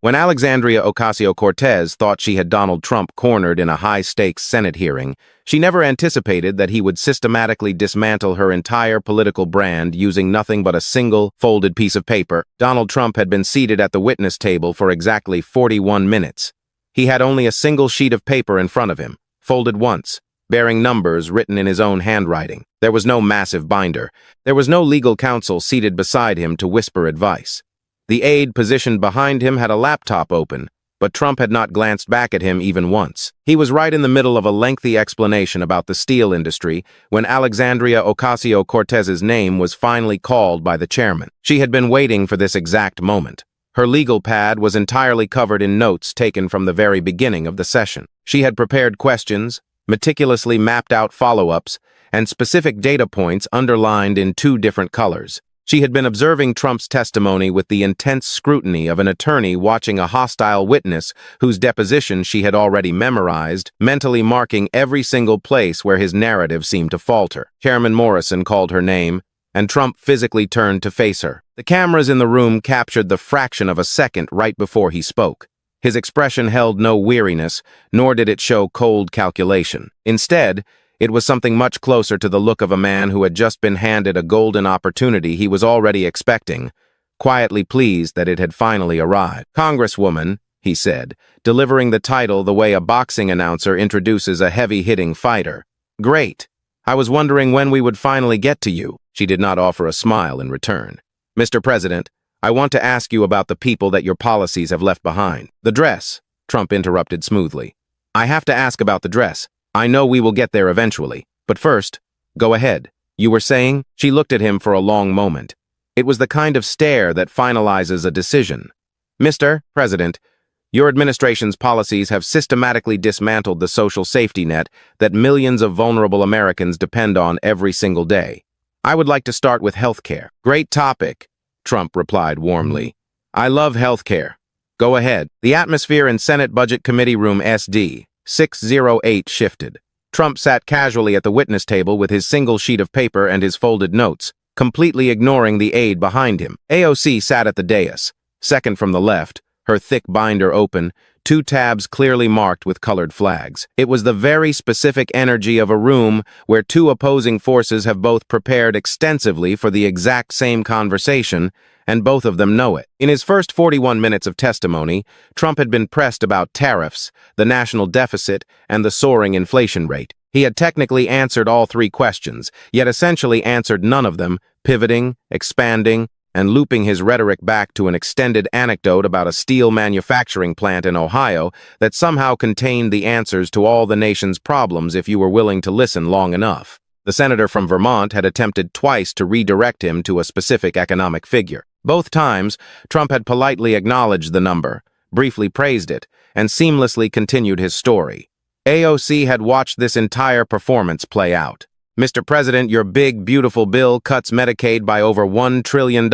When Alexandria Ocasio-Cortez thought she had Donald Trump cornered in a high-stakes Senate hearing, she never anticipated that he would systematically dismantle her entire political brand using nothing but a single, folded piece of paper. Donald Trump had been seated at the witness table for exactly 41 minutes. He had only a single sheet of paper in front of him, folded once, bearing numbers written in his own handwriting. There was no massive binder. There was no legal counsel seated beside him to whisper advice. The aide positioned behind him had a laptop open, but Trump had not glanced back at him even once. He was right in the middle of a lengthy explanation about the steel industry when Alexandria Ocasio-Cortez's name was finally called by the chairman. She had been waiting for this exact moment. Her legal pad was entirely covered in notes taken from the very beginning of the session. She had prepared questions, meticulously mapped out follow-ups, and specific data points underlined in 2 different colors. She had been observing Trump's testimony with the intense scrutiny of an attorney watching a hostile witness whose deposition she had already memorized, mentally marking every single place where his narrative seemed to falter. Chairman Morrison called her name, and Trump physically turned to face her. The cameras in the room captured the fraction of a second right before he spoke. His expression held no weariness, nor did it show cold calculation. Instead, it was something much closer to the look of a man who had just been handed a golden opportunity he was already expecting, quietly pleased that it had finally arrived. "Congresswoman," he said, delivering the title the way a boxing announcer introduces a heavy-hitting fighter. "Great. I was wondering when we would finally get to you." She did not offer a smile in return. "Mr. President, I want to ask you about the people that your policies have left behind." "The dress," Trump interrupted smoothly. "I have to ask about the dress. I know we will get there eventually, but first, go ahead. You were saying?" She looked at him for a long moment. It was the kind of stare that finalizes a decision. "Mr. President, your administration's policies have systematically dismantled the social safety net that millions of vulnerable Americans depend on every single day. I would like to start with health care." "Great topic," Trump replied warmly. "I love health care. Go ahead." The atmosphere in Senate Budget Committee Room SD 608 shifted. Trump sat casually at the witness table with his single sheet of paper and his folded notes, completely ignoring the aide behind him. AOC sat at the dais, second from the left, her thick binder open, 2 tabs clearly marked with colored flags. It was the very specific energy of a room where 2 opposing forces have both prepared extensively for the exact same conversation, and both of them know it. In his first 41 minutes of testimony, Trump had been pressed about tariffs, the national deficit, and the soaring inflation rate. He had technically answered all 3 questions, yet essentially answered none of them, pivoting, expanding, and looping his rhetoric back to an extended anecdote about a steel manufacturing plant in Ohio that somehow contained the answers to all the nation's problems if you were willing to listen long enough. The senator from Vermont had attempted twice to redirect him to a specific economic figure. Both times, Trump had politely acknowledged the number, briefly praised it, and seamlessly continued his story. AOC had watched this entire performance play out. "Mr. President, your big, beautiful bill cuts Medicaid by over $1 trillion,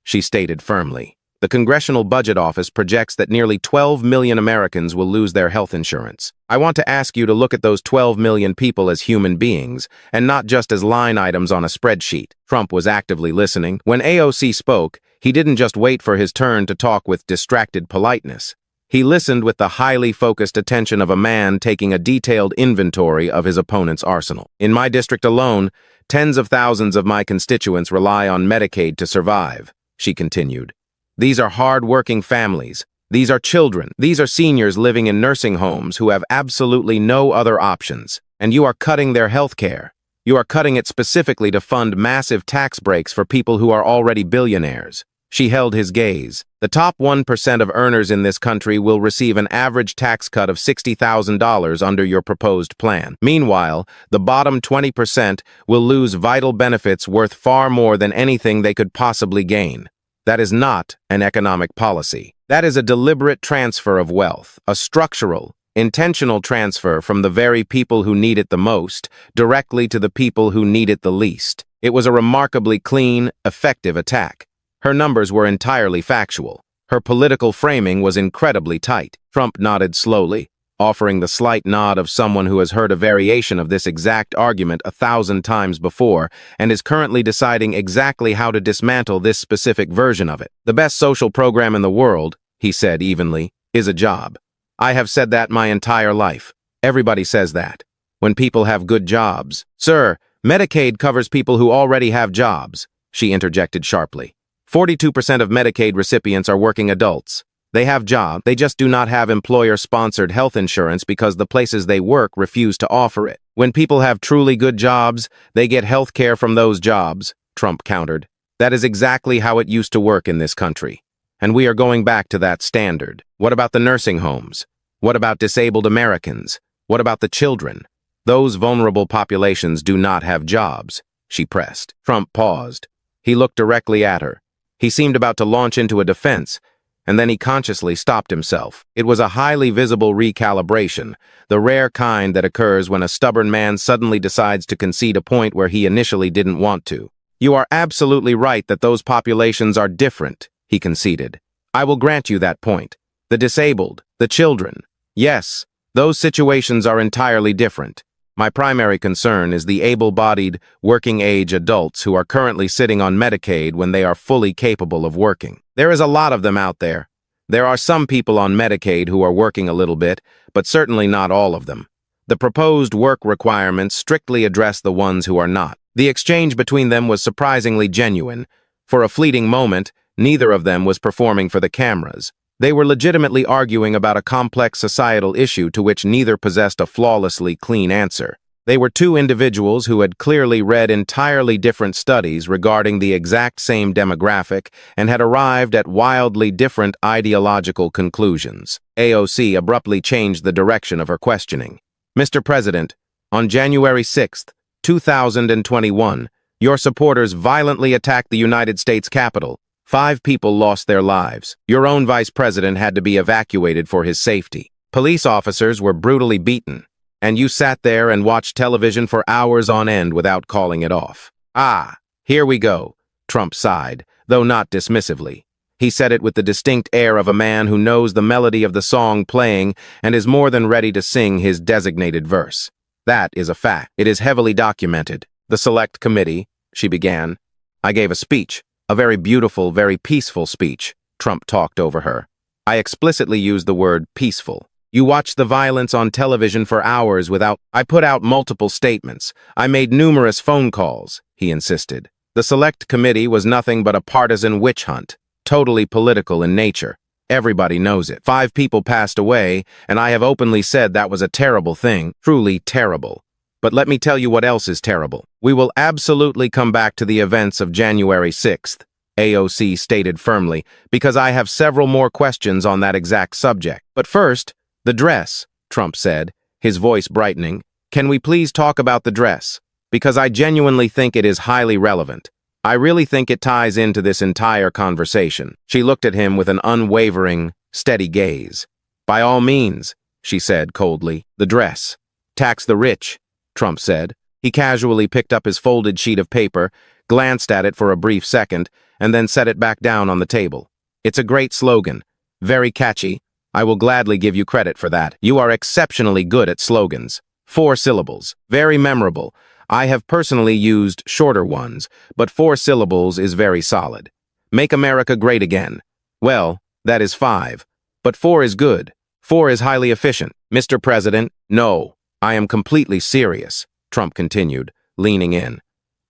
she stated firmly. The Congressional Budget Office projects that nearly 12 million Americans will lose their health insurance. I want to ask you to look at those 12 million people as human beings, and not just as line items on a spreadsheet." Trump was actively listening. When AOC spoke, he didn't just wait for his turn to talk with distracted politeness. He listened with the highly focused attention of a man taking a detailed inventory of his opponent's arsenal. "In my district alone, tens of thousands of my constituents rely on Medicaid to survive," she continued. "These are hard-working families. These are children. These are seniors living in nursing homes who have absolutely no other options. And you are cutting their health care. You are cutting it specifically to fund massive tax breaks for people who are already billionaires." She held his gaze. "The top 1% of earners in this country will receive an average tax cut of $60,000 under your proposed plan. Meanwhile, the bottom 20% will lose vital benefits worth far more than anything they could possibly gain. That is not an economic policy. That is a deliberate transfer of wealth, a structural, intentional transfer from the very people who need it the most, directly to the people who need it the least." It was a remarkably clean, effective attack. Her numbers were entirely factual. Her political framing was incredibly tight. Trump nodded slowly, offering the slight nod of someone who has heard a variation of this exact argument 1,000 times before and is currently deciding exactly how to dismantle this specific version of it. "The best social program in the world," he said evenly, is a job. I have said that my entire life. Everybody says that. When people have good jobs. Sir, Medicaid covers people who already have jobs, she interjected sharply. 42% of Medicaid recipients are working adults. They have jobs, they just do not have employer-sponsored health insurance because the places they work refuse to offer it. When people have truly good jobs, they get health care from those jobs, Trump countered. That is exactly how it used to work in this country. And we are going back to that standard. What about the nursing homes? What about disabled Americans? What about the children? Those vulnerable populations do not have jobs, she pressed. Trump paused. He looked directly at her. He seemed about to launch into a defense, and then he consciously stopped himself. It was a highly visible recalibration, the rare kind that occurs when a stubborn man suddenly decides to concede a point where he initially didn't want to. You are absolutely right that those populations are different, he conceded. I will grant you that point. The disabled, the children. Yes, those situations are entirely different. My primary concern is the able-bodied, working-age adults who are currently sitting on Medicaid when they are fully capable of working. There is a lot of them out there. There are some people on Medicaid who are working a little bit, but certainly not all of them. The proposed work requirements strictly address the ones who are not. The exchange between them was surprisingly genuine. For a fleeting moment, neither of them was performing for the cameras. They were legitimately arguing about a complex societal issue to which neither possessed a flawlessly clean answer. They were two individuals who had clearly read entirely different studies regarding the exact same demographic and had arrived at wildly different ideological conclusions. AOC abruptly changed the direction of her questioning. Mr. President, on January 6, 2021, your supporters violently attacked the United States Capitol. 5 people lost their lives. Your own vice president had to be evacuated for his safety. Police officers were brutally beaten, and you sat there and watched television for hours on end without calling it off. Ah, here we go, Trump sighed, though not dismissively. He said it with the distinct air of a man who knows the melody of the song playing and is more than ready to sing his designated verse. That is a fact. It is heavily documented. The Select Committee, she began. I gave a speech. A very beautiful, very peaceful speech, Trump talked over her. I explicitly used the word peaceful. You watched the violence on television for hours without... I put out multiple statements. I made numerous phone calls, he insisted. The Select Committee was nothing but a partisan witch hunt, totally political in nature. Everybody knows it. 5 people passed away, and I have openly said that was a terrible thing, truly terrible. But let me tell you what else is terrible. We will absolutely come back to the events of January 6th, AOC stated firmly, because I have several more questions on that exact subject. But first, the dress, Trump said, his voice brightening. Can we please talk about the dress? Because I genuinely think it is highly relevant. I really think it ties into this entire conversation. She looked at him with an unwavering, steady gaze. By all means, she said coldly. The dress. Tax the rich, Trump said. He casually picked up his folded sheet of paper, glanced at it for a brief second, and then set it back down on the table. It's a great slogan. Very catchy. I will gladly give you credit for that. You are exceptionally good at slogans. 4 syllables. Very memorable. I have personally used shorter ones, but 4 syllables is very solid. Make America great again. Well, that is 5. But 4 is good. 4 is highly efficient. Mr. President, no. I am completely serious, Trump continued, leaning in.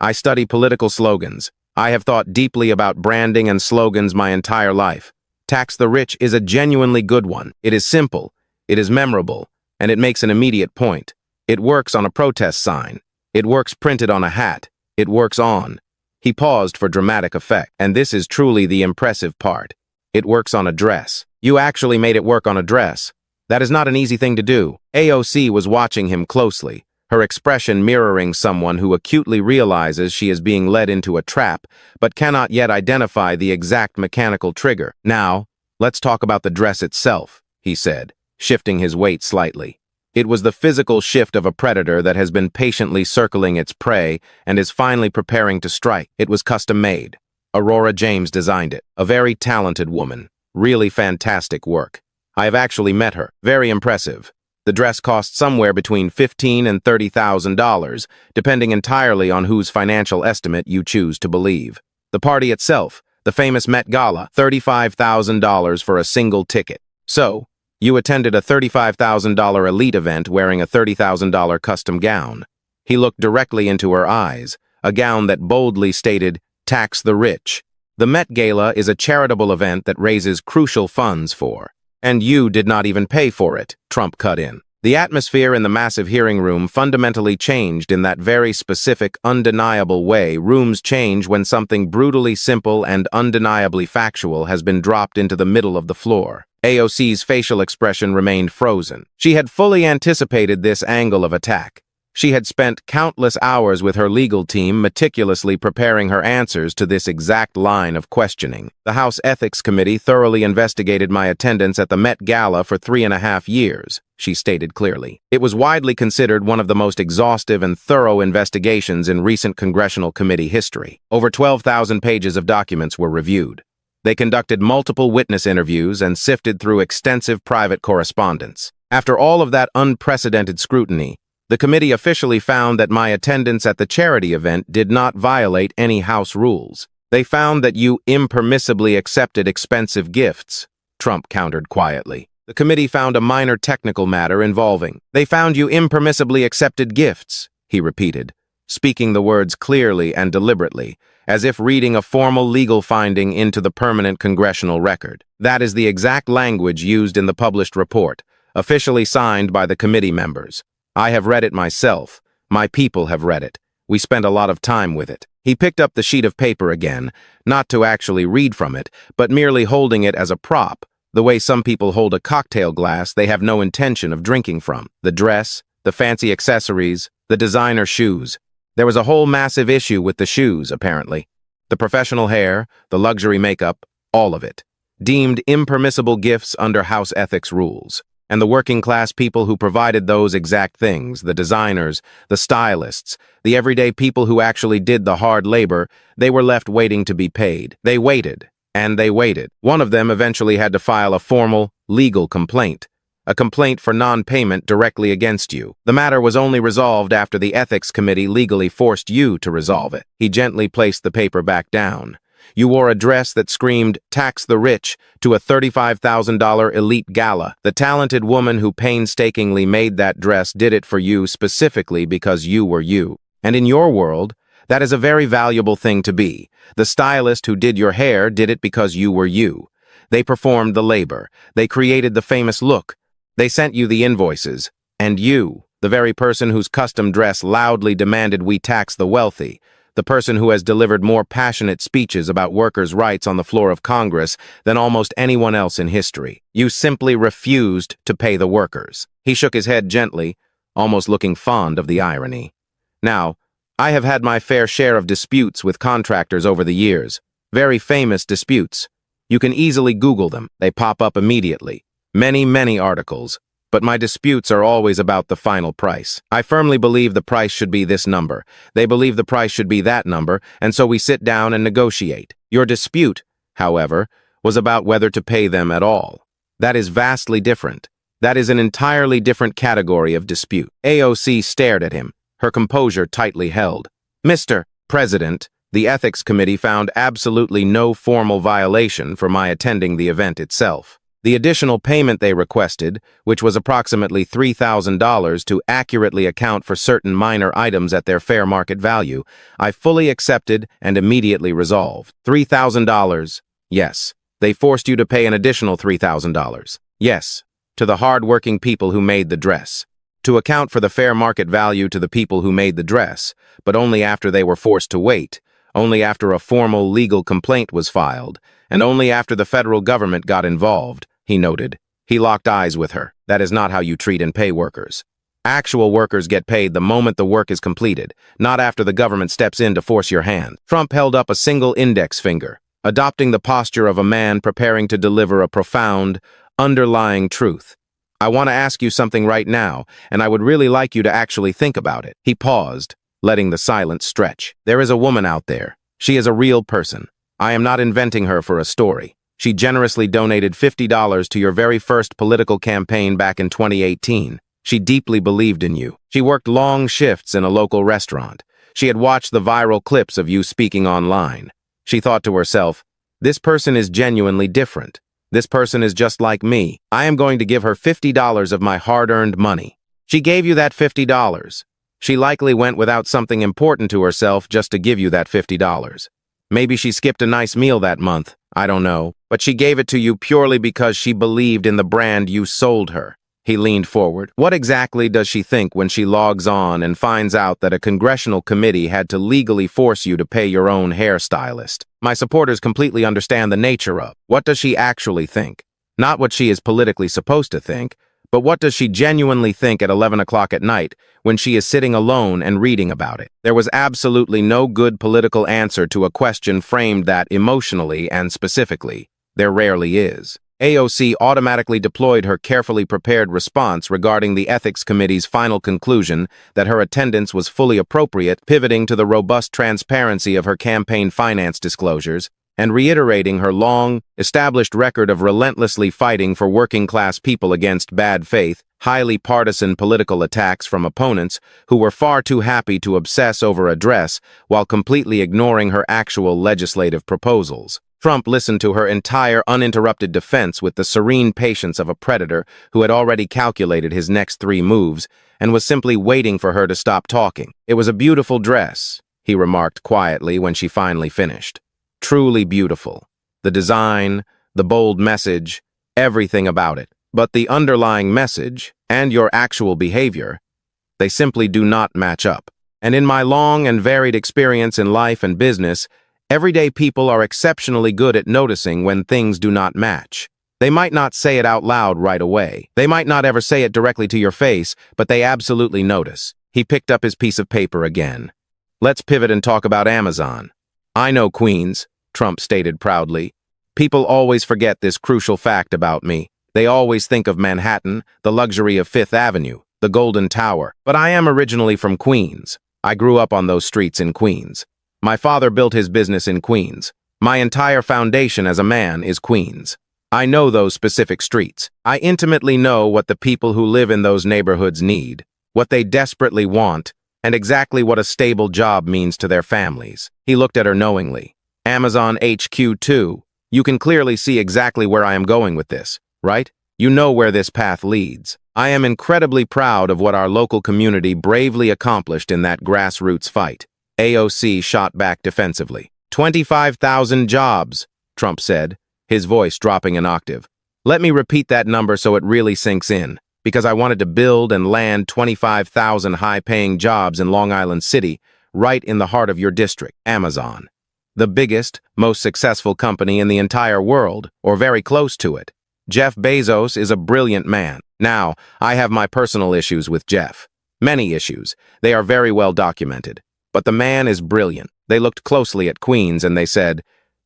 I study political slogans. I have thought deeply about branding and slogans my entire life. Tax the rich is a genuinely good one. It is simple, it is memorable, and it makes an immediate point. It works on a protest sign. It works printed on a hat. It works on. He paused for dramatic effect, and this is truly the impressive part. It works on a dress. You actually made it work on a dress. That is not an easy thing to do. AOC was watching him closely, her expression mirroring someone who acutely realizes she is being led into a trap, but cannot yet identify the exact mechanical trigger. Now, let's talk about the dress itself, he said, shifting his weight slightly. It was the physical shift of a predator that has been patiently circling its prey and is finally preparing to strike. It was custom-made. Aurora James designed it. A very talented woman. Really fantastic work. I have actually met her. Very impressive. The dress cost somewhere between $15,000 and $30,000, depending entirely on whose financial estimate you choose to believe. The party itself, The famous Met Gala, $35,000 for a single ticket. So, you attended a $35,000 elite event wearing a $30,000 custom gown. He looked directly into her eyes, a gown that boldly stated, "Tax the rich." The Met Gala is a charitable event that raises crucial funds for. And you did not even pay for it, Trump cut in. The atmosphere in the massive hearing room fundamentally changed in that very specific, undeniable way rooms change when something brutally simple and undeniably factual has been dropped into the middle of the floor. AOC's facial expression remained frozen. She had fully anticipated this angle of attack. She had spent countless hours with her legal team meticulously preparing her answers to this exact line of questioning. The House Ethics Committee thoroughly investigated my attendance at the Met Gala for 3.5 years, she stated clearly. It was widely considered one of the most exhaustive and thorough investigations in recent congressional committee history. Over 12,000 pages of documents were reviewed. They conducted multiple witness interviews and sifted through extensive private correspondence. After all of that unprecedented scrutiny, the committee officially found that my attendance at the charity event did not violate any House rules. They found that you impermissibly accepted expensive gifts, Trump countered quietly. The committee found a minor technical matter involving. They found you impermissibly accepted gifts, he repeated, speaking the words clearly and deliberately, as if reading a formal legal finding into the permanent congressional record. That is the exact language used in the published report, officially signed by the committee members. I have read it myself. My people have read it. We spent a lot of time with it. He picked up the sheet of paper again, not to actually read from it, but merely holding it as a prop, the way some people hold a cocktail glass they have no intention of drinking from. The dress, the fancy accessories, the designer shoes. There was a whole massive issue with the shoes, apparently. The professional hair, the luxury makeup, all of it. Deemed impermissible gifts under House ethics rules. And the working-class people who provided those exact things, the designers, the stylists, the everyday people who actually did the hard labor, they were left waiting to be paid. They waited, and they waited. One of them eventually had to file a formal, legal complaint, a complaint for non-payment directly against you. The matter was only resolved after the Ethics Committee legally forced you to resolve it. He gently placed the paper back down. You wore a dress that screamed, "Tax the rich," to a $35,000 elite gala. The talented woman who painstakingly made that dress did it for you specifically because you were you. And in your world, that is a very valuable thing to be. The stylist who did your hair did it because you were you. They performed the labor. They created the famous look. They sent you the invoices. And you, the very person whose custom dress loudly demanded we tax the wealthy, the person who has delivered more passionate speeches about workers' rights on the floor of Congress than almost anyone else in history. You simply refused to pay the workers. He shook his head gently, almost looking fond of the irony. Now, I have had my fair share of disputes with contractors over the years. Very famous disputes. You can easily Google them. They pop up immediately. Many articles. But my disputes are always about the final price. I firmly believe the price should be this number. They believe the price should be that number, and so we sit down and negotiate. Your dispute, however, was about whether to pay them at all. That is vastly different. That is an entirely different category of dispute. AOC stared at him, her composure tightly held. Mr. President, the Ethics Committee found absolutely no formal violation for my attending the event itself. The additional payment they requested, which was approximately $3,000 to accurately account for certain minor items at their fair market value, I fully accepted and immediately resolved. $3,000, yes. They forced you to pay an additional $3,000. Yes, to the hard-working people who made the dress. To account for the fair market value to the people who made the dress, but only after they were forced to wait, only after a formal legal complaint was filed, and only after the federal government got involved, he noted. He locked eyes with her. That is not how you treat and pay workers. Actual workers get paid the moment the work is completed, not after the government steps in to force your hand. Trump held up a single index finger, adopting the posture of a man preparing to deliver a profound, underlying truth. I want to ask you something right now, and I would really like you to actually think about it. He paused, letting the silence stretch. There is a woman out there. She is a real person. I am not inventing her for a story. She generously donated $50 to your very first political campaign back in 2018. She deeply believed in you. She worked long shifts in a local restaurant. She had watched the viral clips of you speaking online. She thought to herself, This person is genuinely different. This person is just like me. I am going to give her $50 of my hard-earned money. She gave you that $50. She likely went without something important to herself just to give you that $50. Maybe she skipped a nice meal that month, I don't know, but she gave it to you purely because she believed in the brand you sold her. He leaned forward. What exactly does she think when she logs on and finds out that a congressional committee had to legally force you to pay your own hairstylist? My supporters completely understand the nature of. What does she actually think? Not what she is politically supposed to think, but what does she genuinely think at 11 o'clock at night when she is sitting alone and reading about it? There was absolutely no good political answer to a question framed that emotionally and specifically. There rarely is. AOC automatically deployed her carefully prepared response regarding the Ethics Committee's final conclusion that her attendance was fully appropriate, pivoting to the robust transparency of her campaign finance disclosures, and reiterating her long, established record of relentlessly fighting for working-class people against bad faith, highly partisan political attacks from opponents who were far too happy to obsess over a dress while completely ignoring her actual legislative proposals. Trump listened to her entire uninterrupted defense with the serene patience of a predator who had already calculated his next 3 moves and was simply waiting for her to stop talking. "It was a beautiful dress," he remarked quietly when she finally finished. "Truly beautiful. The design, the bold message, everything about it. But the underlying message and your actual behavior, they simply do not match up. And in my long and varied experience in life and business, everyday people are exceptionally good at noticing when things do not match. They might not say it out loud right away. They might not ever say it directly to your face, but they absolutely notice." He picked up his piece of paper again. "Let's pivot and talk about Amazon. I know Queens," Trump stated proudly. "People always forget this crucial fact about me. They always think of Manhattan, the luxury of Fifth Avenue, the Golden Tower. But I am originally from Queens. I grew up on those streets in Queens. My father built his business in Queens. My entire foundation as a man is Queens. I know those specific streets. I intimately know what the people who live in those neighborhoods need, what they desperately want, and exactly what a stable job means to their families." He looked at her knowingly. "Amazon HQ too. You can clearly see exactly where I am going with this, right? You know where this path leads. I am incredibly proud of what our local community bravely accomplished in that grassroots fight." AOC shot back defensively. 25,000 jobs, Trump said, his voice dropping an octave. "Let me repeat that number so it really sinks in, because I wanted to build and land 25,000 high-paying jobs in Long Island City, right in the heart of your district, Amazon. The biggest, most successful company in the entire world, or very close to it. Jeff Bezos is a brilliant man. Now, I have my personal issues with Jeff. Many issues. They are very well documented. But the man is brilliant. They looked closely at Queens and they said,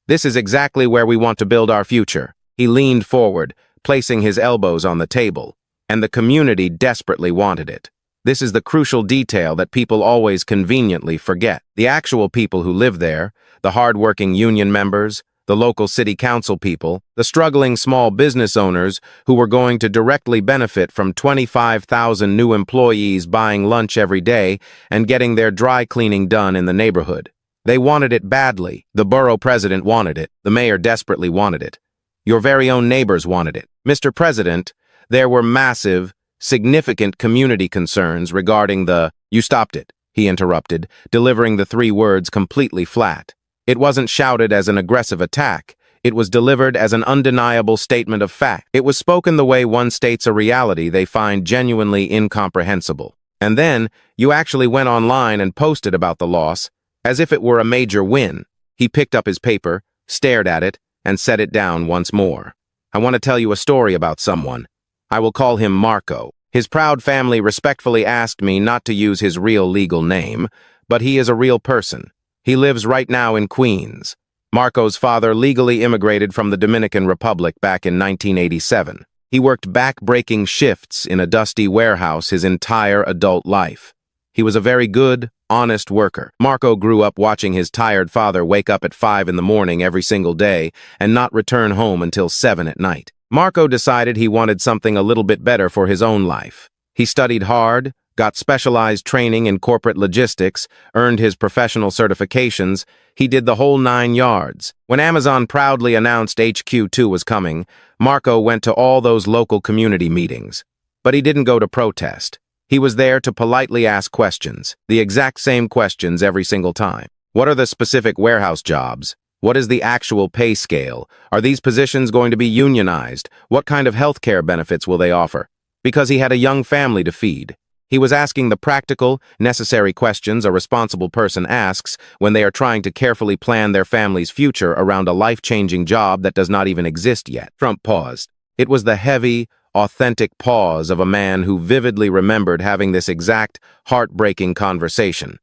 'This is exactly where we want to build our future.'" He leaned forward, placing his elbows on the table, and the community desperately wanted it. This is the crucial detail that people always conveniently forget. The actual people who live there, the hard-working union members, the local city council people, the struggling small business owners who were going to directly benefit from 25,000 new employees buying lunch every day and getting their dry cleaning done in the neighborhood. They wanted it badly. The borough president wanted it. The mayor desperately wanted it. Your very own neighbors wanted it. Mr. President, there were massive, significant community concerns regarding the— "You stopped it," he interrupted, delivering the 3 words completely flat. It wasn't shouted as an aggressive attack. It was delivered as an undeniable statement of fact. It was spoken the way one states a reality they find genuinely incomprehensible. And then, you actually went online and posted about the loss, as if it were a major win. He picked up his paper, stared at it, and set it down once more. "I want to tell you a story about someone. I will call him Marco. His proud family respectfully asked me not to use his real legal name, but he is a real person. He lives right now in Queens. Marco's father legally immigrated from the Dominican Republic back in 1987. He worked back-breaking shifts in a dusty warehouse his entire adult life. He was a very good, honest worker. Marco grew up watching his tired father wake up at 5 in the morning every single day and not return home until 7 at night. Marco decided he wanted something a little bit better for his own life. He studied hard, got specialized training in corporate logistics, earned his professional certifications. He did the whole 9 yards. When Amazon proudly announced HQ2 was coming, Marco went to all those local community meetings. But he didn't go to protest. He was there to politely ask questions, the exact same questions every single time. What are the specific warehouse jobs? What is the actual pay scale? Are these positions going to be unionized? What kind of healthcare benefits will they offer? Because he had a young family to feed. He was asking the practical, necessary questions a responsible person asks when they are trying to carefully plan their family's future around a life-changing job that does not even exist yet. Trump paused. It was the heavy, authentic pause of a man who vividly remembered having this exact, heartbreaking conversation.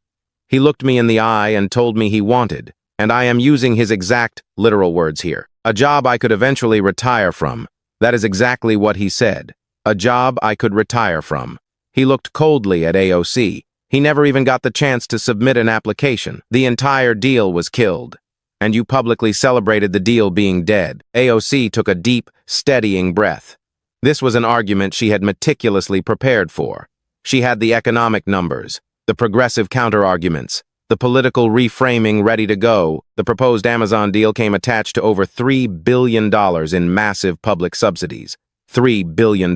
He looked me in the eye and told me he wanted, and I am using his exact, literal words here, a job I could eventually retire from. That is exactly what he said. A job I could retire from. He looked coldly at AOC. He never even got the chance to submit an application. The entire deal was killed. And you publicly celebrated the deal being dead. AOC took a deep, steadying breath. This was an argument she had meticulously prepared for. She had the economic numbers, the progressive counter-arguments, the political reframing ready to go. The proposed Amazon deal came attached to over $3 billion in massive public subsidies. $3 billion.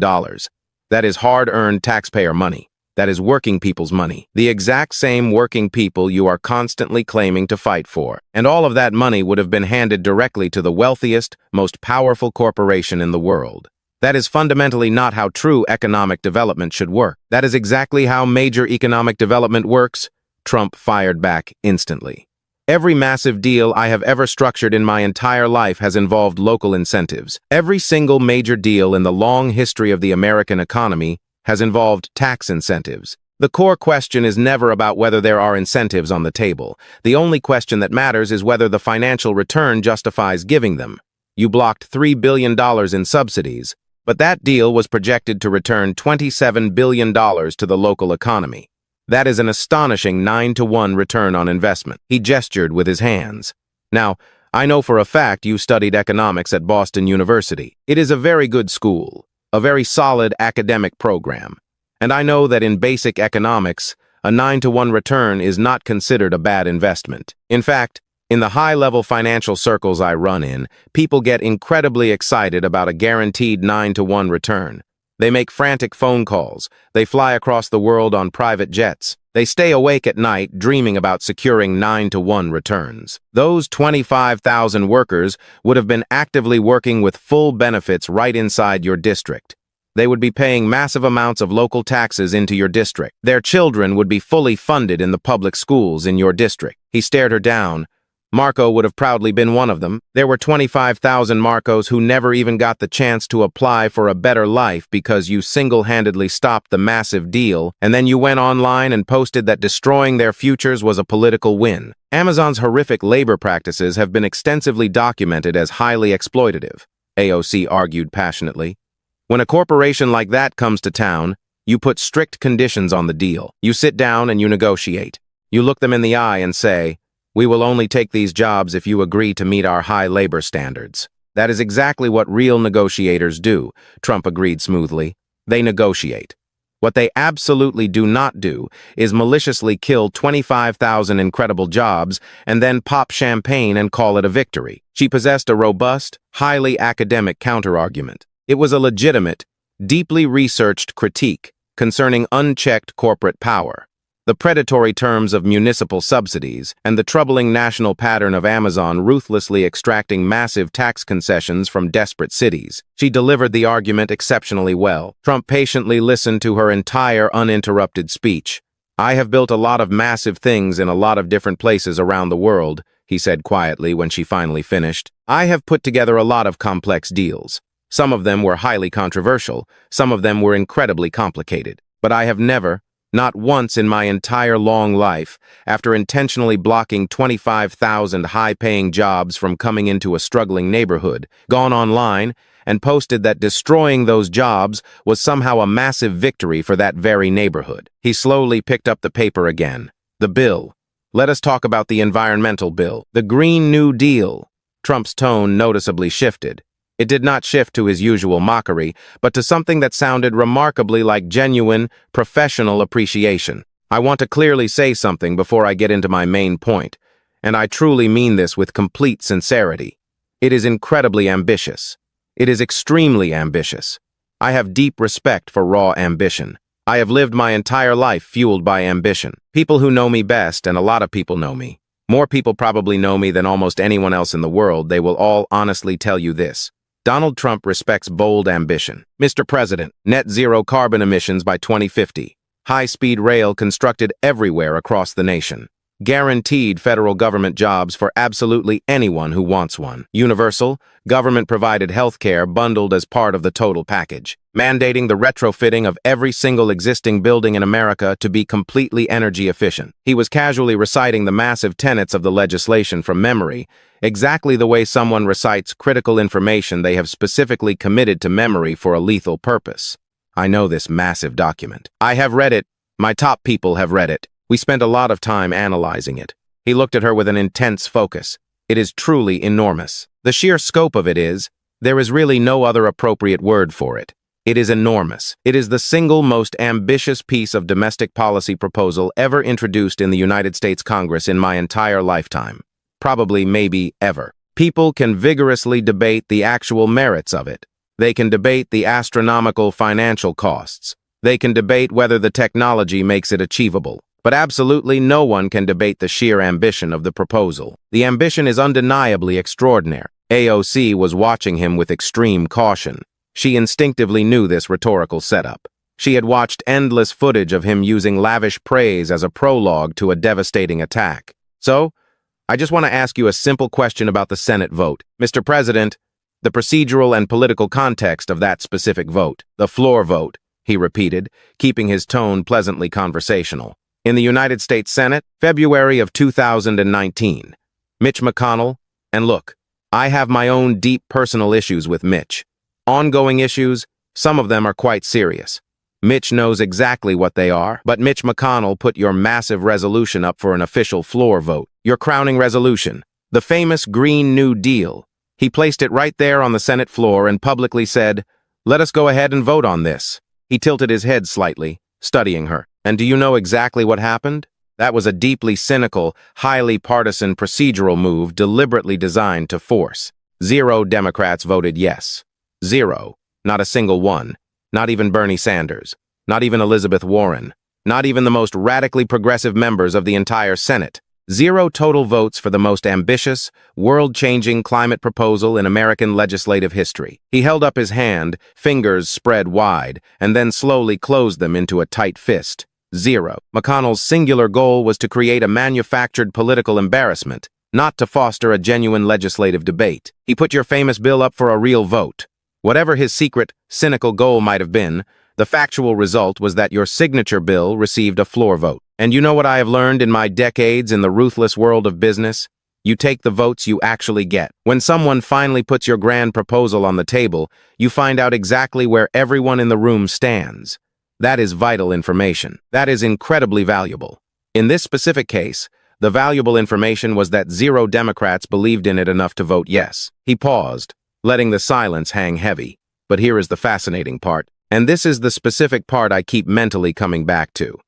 That is hard-earned taxpayer money. That is working people's money. The exact same working people you are constantly claiming to fight for. And all of that money would have been handed directly to the wealthiest, most powerful corporation in the world. That is fundamentally not how true economic development should work. That is exactly how major economic development works. Trump fired back instantly. Every massive deal I have ever structured in my entire life has involved local incentives. Every single major deal in the long history of the American economy has involved tax incentives. The core question is never about whether there are incentives on the table. The only question that matters is whether the financial return justifies giving them. You blocked $3 billion in subsidies, but that deal was projected to return $27 billion to the local economy. That is an astonishing 9-to-1 return on investment. He gestured with his hands. Now, I know for a fact you studied economics at Boston University. It is a very good school, a very solid academic program. And I know that in basic economics, a 9-to-1 return is not considered a bad investment. In fact, in the high-level financial circles I run in, people get incredibly excited about a guaranteed 9-to-1 return. They make frantic phone calls. They fly across the world on private jets. They stay awake at night dreaming about securing 9-to-1 returns. Those 25,000 workers would have been actively working with full benefits right inside your district. They would be paying massive amounts of local taxes into your district. Their children would be fully funded in the public schools in your district. He stared her down. Marco would have proudly been one of them. There were 25,000 Marcos who never even got the chance to apply for a better life because you single-handedly stopped the massive deal, and then you went online and posted that destroying their futures was a political win. Amazon's horrific labor practices have been extensively documented as highly exploitative, AOC argued passionately. When a corporation like that comes to town, you put strict conditions on the deal. You sit down and you negotiate. You look them in the eye and say, "We will only take these jobs if you agree to meet our high labor standards." That is exactly what real negotiators do, Trump agreed smoothly. They negotiate. What they absolutely do not do is maliciously kill 25,000 incredible jobs and then pop champagne and call it a victory. She possessed a robust, highly academic counterargument. It was a legitimate, deeply researched critique concerning unchecked corporate power, the predatory terms of municipal subsidies, and the troubling national pattern of Amazon ruthlessly extracting massive tax concessions from desperate cities. She delivered the argument exceptionally well. Trump patiently listened to her entire uninterrupted speech. "I have built a lot of massive things in a lot of different places around the world," he said quietly when she finally finished. "I have put together a lot of complex deals. Some of them were highly controversial, some of them were incredibly complicated. But I have never, not once in my entire long life, after intentionally blocking 25,000 high-paying jobs from coming into a struggling neighborhood, gone online and posted that destroying those jobs was somehow a massive victory for that very neighborhood." He slowly picked up the paper again. "The bill. Let us talk about the environmental bill. The Green New Deal." Trump's tone noticeably shifted. It did not shift to his usual mockery, but to something that sounded remarkably like genuine, professional appreciation. I want to clearly say something before I get into my main point, and I truly mean this with complete sincerity. It is incredibly ambitious. It is extremely ambitious. I have deep respect for raw ambition. I have lived my entire life fueled by ambition. People who know me best, and a lot of people know me. More people probably know me than almost anyone else in the world. They will all honestly tell you this. Donald Trump respects bold ambition. Mr. President, net zero carbon emissions by 2050. High-speed rail constructed everywhere across the nation. Guaranteed federal government jobs for absolutely anyone who wants one. Universal, government-provided health care bundled as part of the total package. Mandating the retrofitting of every single existing building in America to be completely energy efficient. He was casually reciting the massive tenets of the legislation from memory, exactly the way someone recites critical information they have specifically committed to memory for a lethal purpose. I know this massive document. I have read it. My top people have read it. We spent a lot of time analyzing it. He looked at her with an intense focus. It is truly enormous. The sheer scope of it is, there is really no other appropriate word for it. It is enormous. It is the single most ambitious piece of domestic policy proposal ever introduced in the United States Congress in my entire lifetime. Probably, maybe, ever. People can vigorously debate the actual merits of it. They can debate the astronomical financial costs. They can debate whether the technology makes it achievable. But absolutely no one can debate the sheer ambition of the proposal. The ambition is undeniably extraordinary. AOC was watching him with extreme caution. She instinctively knew this rhetorical setup. She had watched endless footage of him using lavish praise as a prologue to a devastating attack. So, I just want to ask you a simple question about the Senate vote. Mr. President, the procedural and political context of that specific vote. The floor vote, he repeated, keeping his tone pleasantly conversational. In the United States Senate, February of 2019. Mitch McConnell, and look, I have my own deep personal issues with Mitch. Ongoing issues, some of them are quite serious. Mitch knows exactly what they are, but Mitch McConnell put your massive resolution up for an official floor vote. Your crowning resolution, the famous Green New Deal. He placed it right there on the Senate floor and publicly said, "Let us go ahead and vote on this." He tilted his head slightly, studying her. And do you know exactly what happened? That was a deeply cynical, highly partisan procedural move deliberately designed to force. 0 Democrats voted yes. 0. Not a single one. Not even Bernie Sanders. Not even Elizabeth Warren. Not even the most radically progressive members of the entire Senate. 0 total votes for the most ambitious, world-changing climate proposal in American legislative history. He held up his hand, fingers spread wide, and then slowly closed them into a tight fist. 0. McConnell's singular goal was to create a manufactured political embarrassment, not to foster a genuine legislative debate. He put your famous bill up for a real vote. Whatever his secret, cynical goal might have been, the factual result was that your signature bill received a floor vote. And you know what I have learned in my decades in the ruthless world of business? You take the votes you actually get. When someone finally puts your grand proposal on the table, you find out exactly where everyone in the room stands. That is vital information. That is incredibly valuable. In this specific case, the valuable information was that 0 Democrats believed in it enough to vote yes. He paused, letting the silence hang heavy. But here is the fascinating part. And this is the specific part I keep mentally coming back to.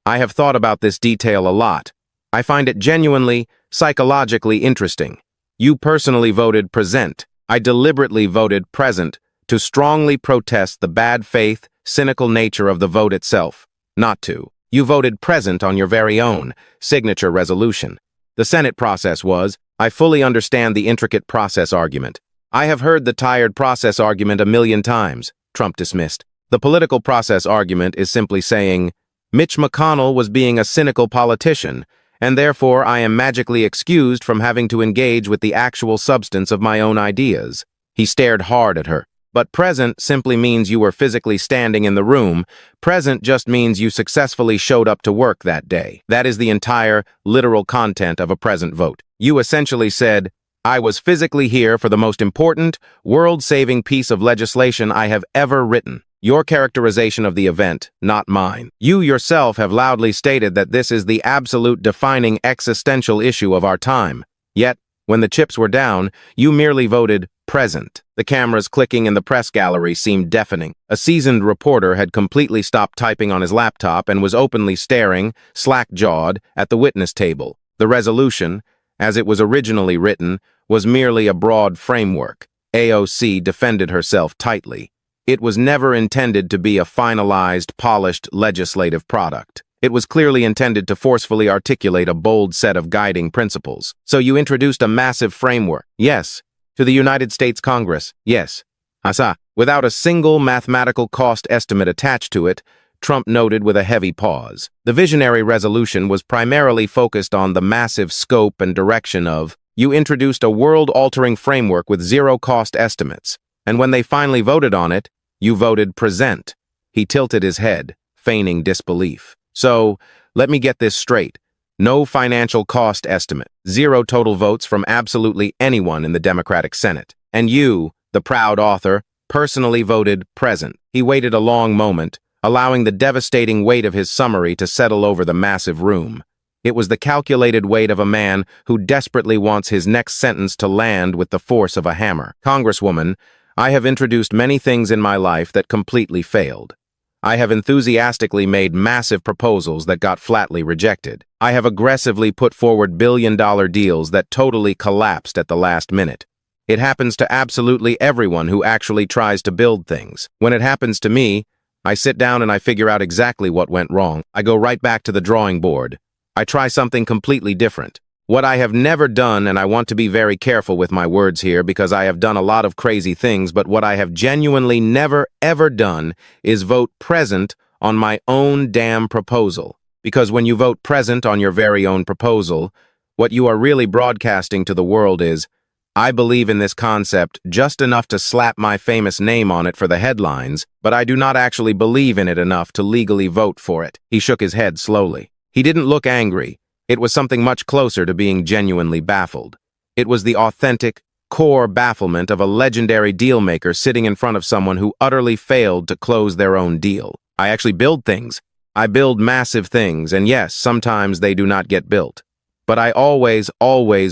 I have thought about this detail a lot. I find it genuinely, psychologically interesting. You personally voted present. I deliberately voted present to strongly protest the bad faith, cynical nature of the vote itself. Not to. You voted present on your very own signature resolution. The Senate process was, I fully understand the intricate process argument. I have heard the tired process argument a million times, Trump dismissed. The political process argument is simply saying, Mitch McConnell was being a cynical politician, and therefore I am magically excused from having to engage with the actual substance of my own ideas. He stared hard at her. But present simply means you were physically standing in the room. Present just means you successfully showed up to work that day. That is the entire, literal content of a present vote. You essentially said, I was physically here for the most important, world-saving piece of legislation I have ever written. Your characterization of the event, not mine. You yourself have loudly stated that this is the absolute defining existential issue of our time. Yet, when the chips were down, you merely voted present. The cameras clicking in the press gallery seemed deafening. A seasoned reporter had completely stopped typing on his laptop and was openly staring, slack-jawed, at the witness table. The resolution, as it was originally written, was merely a broad framework. AOC defended herself tightly. It was never intended to be a finalized, polished legislative product. It was clearly intended to forcefully articulate a bold set of guiding principles. So you introduced a massive framework. Yes. To the United States Congress. Yes. Asa. Without a single mathematical cost estimate attached to it, Trump noted with a heavy pause. The visionary resolution was primarily focused on the massive scope and direction of, you introduced a world-altering framework with zero cost estimates. And when they finally voted on it, you voted present. He tilted his head, feigning disbelief. So, let me get this straight. No financial cost estimate. Zero total votes from absolutely anyone in the Democratic Senate. And you, the proud author, personally voted present. He waited a long moment, allowing the devastating weight of his summary to settle over the massive room. It was the calculated weight of a man who desperately wants his next sentence to land with the force of a hammer. Congresswoman, I have introduced many things in my life that completely failed. I have enthusiastically made massive proposals that got flatly rejected. I have aggressively put forward billion-dollar deals that totally collapsed at the last minute. It happens to absolutely everyone who actually tries to build things. When it happens to me, I sit down and I figure out exactly what went wrong. I go right back to the drawing board. I try something completely different. What I have never done, and I want to be very careful with my words here because I have done a lot of crazy things, but what I have genuinely never, ever done is vote present on my own damn proposal. Because when you vote present on your very own proposal, what you are really broadcasting to the world is, I believe in this concept just enough to slap my famous name on it for the headlines, but I do not actually believe in it enough to legally vote for it. He shook his head slowly. He didn't look angry. It was something much closer to being genuinely baffled. It was the authentic, core bafflement of a legendary dealmaker sitting in front of someone who utterly failed to close their own deal. I actually build things. I build massive things, and yes, sometimes they do not get built. But I always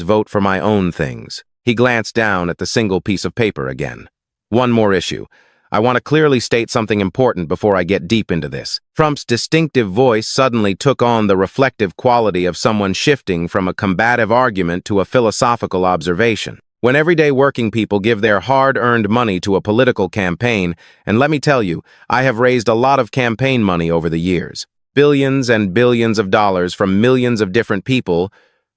vote for my own things. He glanced down at the single piece of paper again. One more issue. I want to clearly state something important before I get deep into this. Trump's distinctive voice suddenly took on the reflective quality of someone shifting from a combative argument to a philosophical observation. When everyday working people give their hard-earned money to a political campaign, and let me tell you, I have raised a lot of campaign money over the years. Billions and billions of dollars from millions of different people,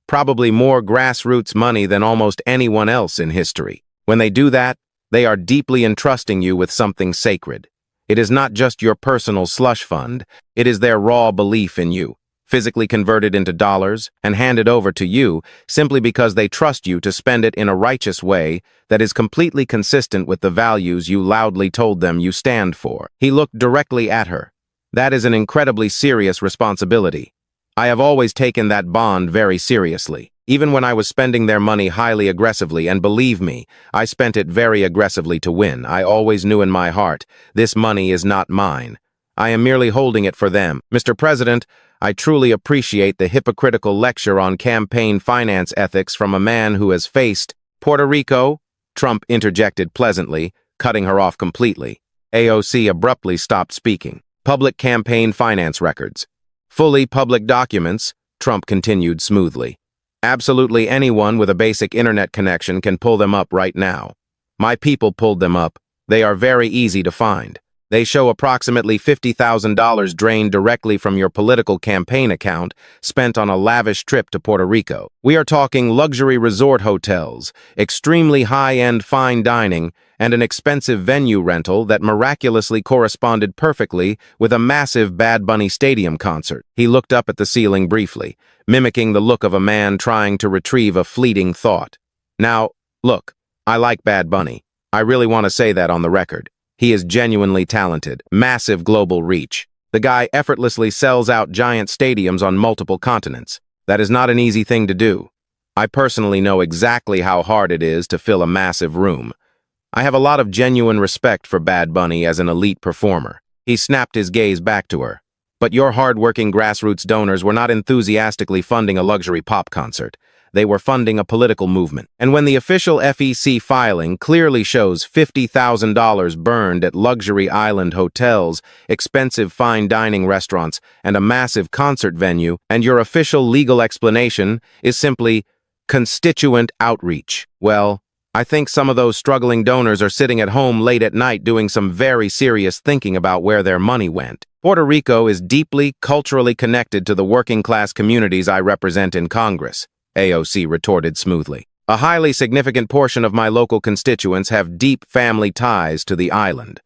probably more grassroots money than almost anyone else in history. When they do that, they are deeply entrusting you with something sacred. It is not just your personal slush fund, it is their raw belief in you, physically converted into dollars and handed over to you simply because they trust you to spend it in a righteous way that is completely consistent with the values you loudly told them you stand for. He looked directly at her. That is an incredibly serious responsibility. I have always taken that bond very seriously. Even when I was spending their money highly aggressively, and believe me, I spent it very aggressively to win. I always knew in my heart, this money is not mine. I am merely holding it for them. Mr. President, I truly appreciate the hypocritical lecture on campaign finance ethics from a man who has faced Puerto Rico, Trump interjected pleasantly, cutting her off completely. AOC abruptly stopped speaking. Public campaign finance records. Fully public documents, Trump continued smoothly. Absolutely anyone with a basic internet connection can pull them up right now. My people pulled them up. They are very easy to find. They show approximately $50,000 drained directly from your political campaign account, spent on a lavish trip to Puerto Rico. We are talking luxury resort hotels, extremely high-end fine dining, and an expensive venue rental that miraculously corresponded perfectly with a massive Bad Bunny Stadium concert. He looked up at the ceiling briefly, mimicking the look of a man trying to retrieve a fleeting thought. Now, look, I like Bad Bunny. I really want to say that on the record. He is genuinely talented, massive global reach. The guy effortlessly sells out giant stadiums on multiple continents. That is not an easy thing to do. I personally know exactly how hard it is to fill a massive room. I have a lot of genuine respect for Bad Bunny as an elite performer. He snapped his gaze back to her. But your hard-working grassroots donors were not enthusiastically funding a luxury pop concert. they were funding a political movement. And when the official FEC filing clearly shows $50,000 burned at luxury island hotels, expensive fine dining restaurants, and a massive concert venue, and your official legal explanation is simply constituent outreach, well, I think some of those struggling donors are sitting at home late at night doing some very serious thinking about where their money went. Puerto Rico is deeply culturally connected to the working-class communities I represent in Congress, AOC retorted smoothly. A highly significant portion of my local constituents have deep family ties to the island,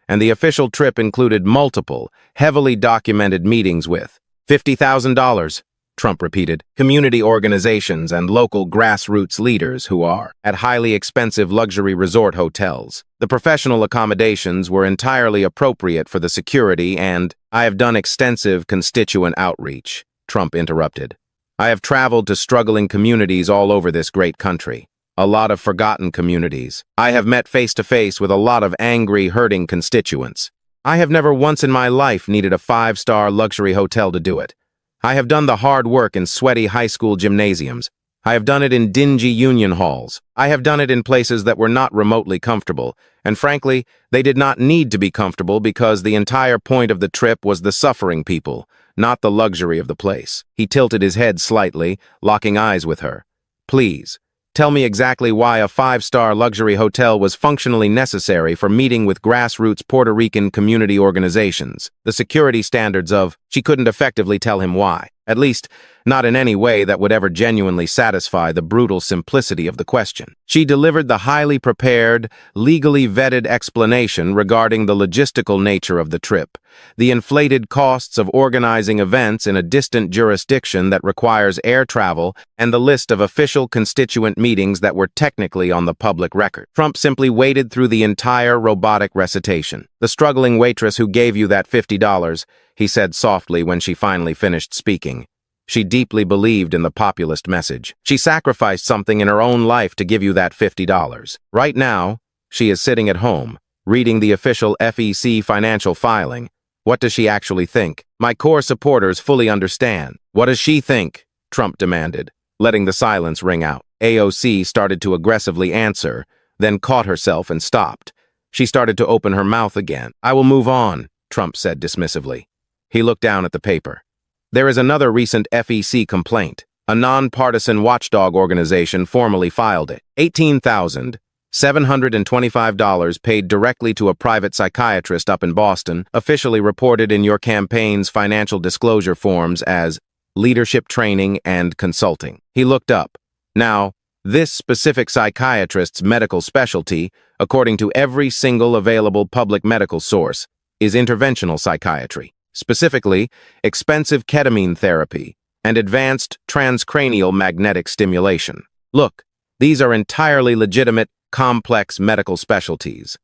and the official trip included multiple, heavily documented meetings with $50,000, Trump repeated, community organizations and local grassroots leaders who are at highly expensive luxury resort hotels. The professional accommodations were entirely appropriate for the security and I have done extensive constituent outreach, Trump interrupted. I have traveled to struggling communities all over this great country. A lot of forgotten communities. I have met face-to-face with a lot of angry, hurting constituents. I have never once in my life needed a 5-star luxury hotel to do it. I have done the hard work in sweaty high school gymnasiums. I have done it in dingy union halls. I have done it in places that were not remotely comfortable. And frankly, they did not need to be comfortable because the entire point of the trip was the suffering people, not the luxury of the place. He tilted his head slightly, locking eyes with her. Please, tell me exactly why a 5-star luxury hotel was functionally necessary for meeting with grassroots Puerto Rican community organizations. The security standards of, she couldn't effectively tell him why. At least, not in any way that would ever genuinely satisfy the brutal simplicity of the question. She delivered the highly prepared, legally vetted explanation regarding the logistical nature of the trip, the inflated costs of organizing events in a distant jurisdiction that requires air travel, and the list of official constituent meetings that were technically on the public record. Trump simply waded through the entire robotic recitation. The struggling waitress who gave you that $50, he said softly when she finally finished speaking. She deeply believed in the populist message. She sacrificed something in her own life to give you that $50. Right now, she is sitting at home, reading the official FEC financial filing. What does she actually think? My core supporters fully understand. What does she think? Trump demanded, letting the silence ring out. AOC started to aggressively answer, then caught herself and stopped. She started to open her mouth again. I will move on, Trump said dismissively. He looked down at the paper. There is another recent FEC complaint. A nonpartisan watchdog organization formally filed it. $18,725 paid directly to a private psychiatrist up in Boston, officially reported in your campaign's financial disclosure forms as leadership training and consulting. He looked up. Now, this specific psychiatrist's medical specialty, according to every single available public medical source, is interventional psychiatry. Specifically, expensive ketamine therapy and advanced transcranial magnetic stimulation. Look, these are entirely legitimate, complex medical specialties.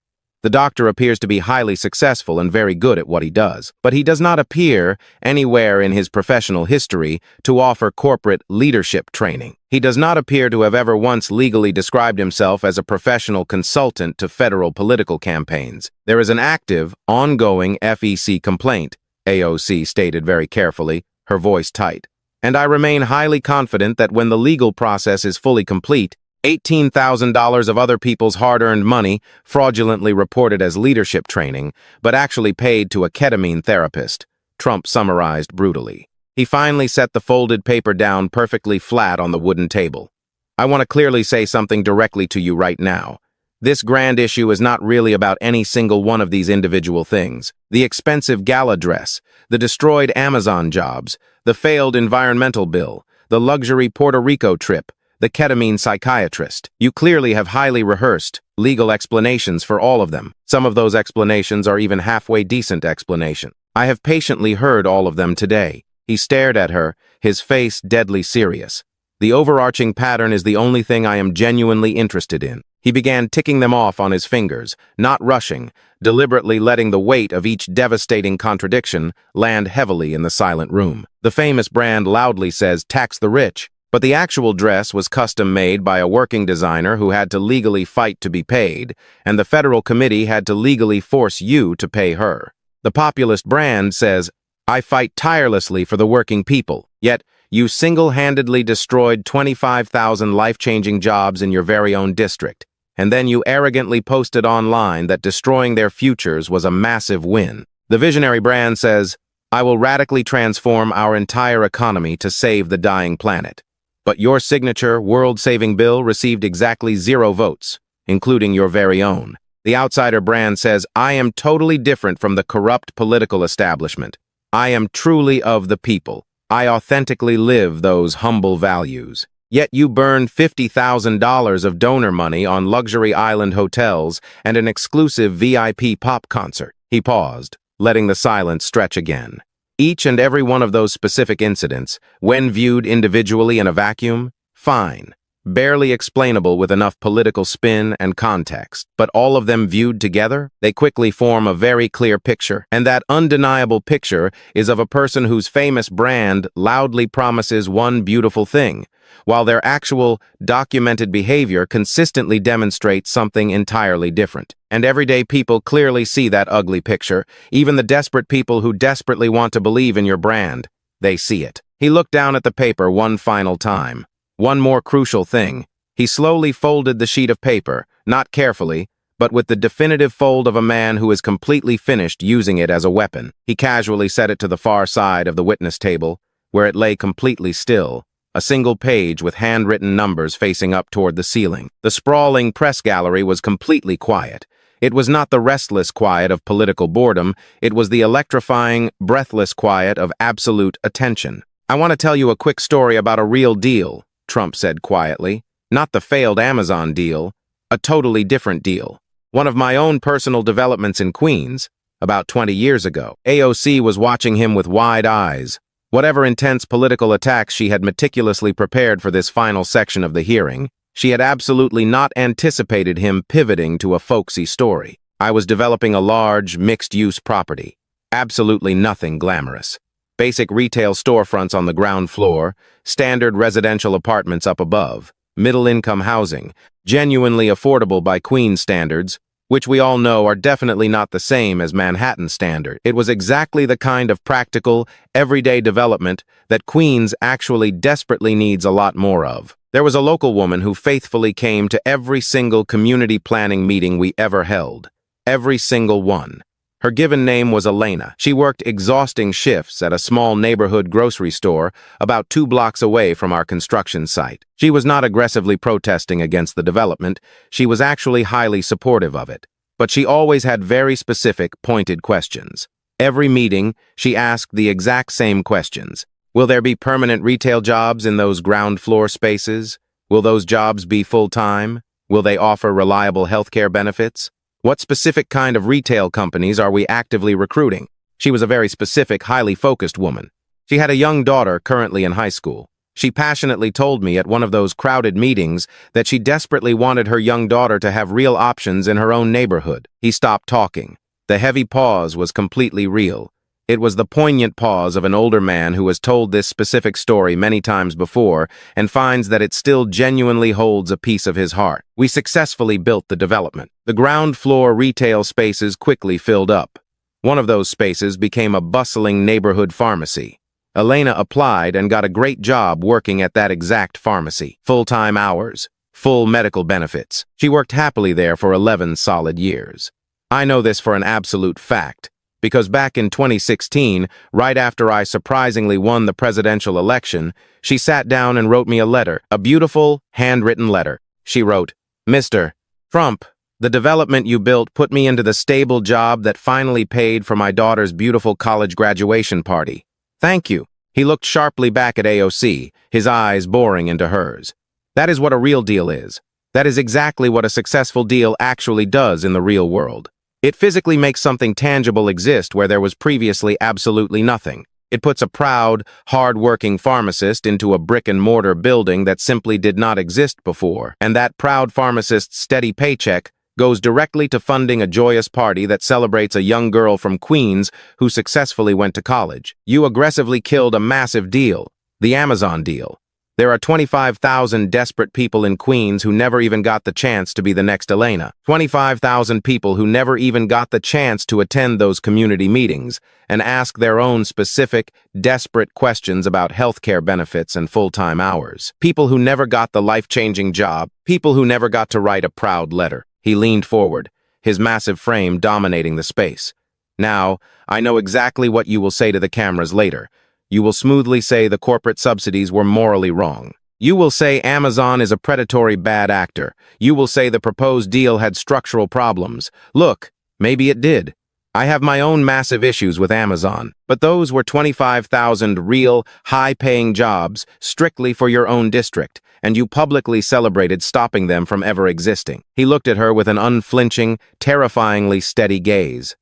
The doctor appears to be highly successful and very good at what he does, but he does not appear anywhere in his professional history to offer corporate leadership training. He does not appear to have ever once legally described himself as a professional consultant to federal political campaigns. There is an active, ongoing FEC complaint, AOC stated very carefully, her voice tight. And I remain highly confident that when the legal process is fully complete, $18,000 of other people's hard-earned money, fraudulently reported as leadership training, but actually paid to a ketamine therapist, Trump summarized brutally. He finally set the folded paper down perfectly flat on the wooden table. I want to clearly say something directly to you right now. This grand issue is not really about any single one of these individual things. The expensive gala dress, the destroyed Amazon jobs, the failed environmental bill, the luxury Puerto Rico trip, the ketamine psychiatrist. You clearly have highly rehearsed legal explanations for all of them. Some of those explanations are even halfway decent explanations. I have patiently heard all of them today. He stared at her, his face deadly serious. The overarching pattern is the only thing I am genuinely interested in. He began ticking them off on his fingers, not rushing, deliberately letting the weight of each devastating contradiction land heavily in the silent room. The famous brand loudly says, "Tax the rich," but the actual dress was custom-made by a working designer who had to legally fight to be paid, and the federal committee had to legally force you to pay her. The populist brand says, "I fight tirelessly for the working people," yet You single-handedly destroyed 25,000 life-changing jobs in your very own district, and then you arrogantly posted online that destroying their futures was a massive win. The visionary brand says, "I will radically transform our entire economy to save the dying planet." But your signature world-saving bill received exactly 0 votes, including your very own. The outsider brand says, "I am totally different from the corrupt political establishment. I am truly of the people. I authentically live those humble values." Yet you burned $50,000 of donor money on luxury island hotels and an exclusive VIP pop concert. He paused, letting the silence stretch again. Each and every one of those specific incidents, when viewed individually in a vacuum, fine, barely explainable with enough political spin and context. But all of them viewed together, they quickly form a very clear picture. And that undeniable picture is of a person whose famous brand loudly promises one beautiful thing, while their actual, documented behavior consistently demonstrates something entirely different. And everyday people clearly see that ugly picture, even the desperate people who desperately want to believe in your brand. They see it. He looked down at the paper one final time. One more crucial thing. He slowly folded the sheet of paper, not carefully, but with the definitive fold of a man who is completely finished using it as a weapon. He casually set it to the far side of the witness table, where it lay completely still, a single page with handwritten numbers facing up toward the ceiling. The sprawling press gallery was completely quiet. It was not the restless quiet of political boredom, it was the electrifying, breathless quiet of absolute attention. "I want to tell you a quick story about a real deal," Trump said quietly. "Not the failed Amazon deal, a totally different deal. One of my own personal developments in Queens, about 20 years ago." AOC was watching him with wide eyes. Whatever intense political attacks she had meticulously prepared for this final section of the hearing, she had absolutely not anticipated him pivoting to a folksy story. "I was developing a large, mixed-use property. Absolutely nothing glamorous. Basic retail storefronts on the ground floor, standard residential apartments up above, middle-income housing, genuinely affordable by Queens standards, which we all know are definitely not the same as Manhattan standard. It was exactly the kind of practical, everyday development that Queens actually desperately needs a lot more of. There was a local woman who faithfully came to every single community planning meeting we ever held. Every single one. Her given name was Elena. She worked exhausting shifts at a small neighborhood grocery store about 2 blocks away from our construction site. She was not aggressively protesting against the development. She was actually highly supportive of it. But she always had very specific, pointed questions. Every meeting, she asked the exact same questions. Will there be permanent retail jobs in those ground floor spaces? Will those jobs be full-time? Will they offer reliable healthcare benefits? What specific kind of retail companies are we actively recruiting? She was a very specific, highly focused woman. She had a young daughter currently in high school. She passionately told me at one of those crowded meetings that she desperately wanted her young daughter to have real options in her own neighborhood. He stopped talking. The heavy pause was completely real. It was the poignant pause of an older man who has told this specific story many times before and finds that it still genuinely holds a piece of his heart. We successfully built the development. The ground floor retail spaces quickly filled up. One of those spaces became a bustling neighborhood pharmacy. Elena applied and got a great job working at that exact pharmacy. Full-time hours, full medical benefits. She worked happily there for 11 solid years. I know this for an absolute fact, because back in 2016, right after I surprisingly won the presidential election, she sat down and wrote me a letter, a beautiful, handwritten letter. She wrote, "Mr. Trump, the development you built put me into the stable job that finally paid for my daughter's beautiful college graduation party. Thank you." He looked sharply back at AOC, his eyes boring into hers. That is what a real deal is. That is exactly what a successful deal actually does in the real world. It physically makes something tangible exist where there was previously absolutely nothing. It puts a proud, hard-working pharmacist into a brick-and-mortar building that simply did not exist before. And that proud pharmacist's steady paycheck goes directly to funding a joyous party that celebrates a young girl from Queens who successfully went to college. You aggressively killed a massive deal, the Amazon deal. There are 25,000 desperate people in Queens who never even got the chance to be the next Elena. 25,000 people who never even got the chance to attend those community meetings and ask their own specific, desperate questions about healthcare benefits and full-time hours. People who never got the life-changing job. People who never got to write a proud letter. He leaned forward, his massive frame dominating the space. Now, I know exactly what you will say to the cameras later. You will smoothly say the corporate subsidies were morally wrong. You will say Amazon is a predatory bad actor. You will say the proposed deal had structural problems. Look, maybe it did. I have my own massive issues with Amazon, but those were 25,000 real, high-paying jobs strictly for your own district, and you publicly celebrated stopping them from ever existing. He looked at her with an unflinching, terrifyingly steady gaze.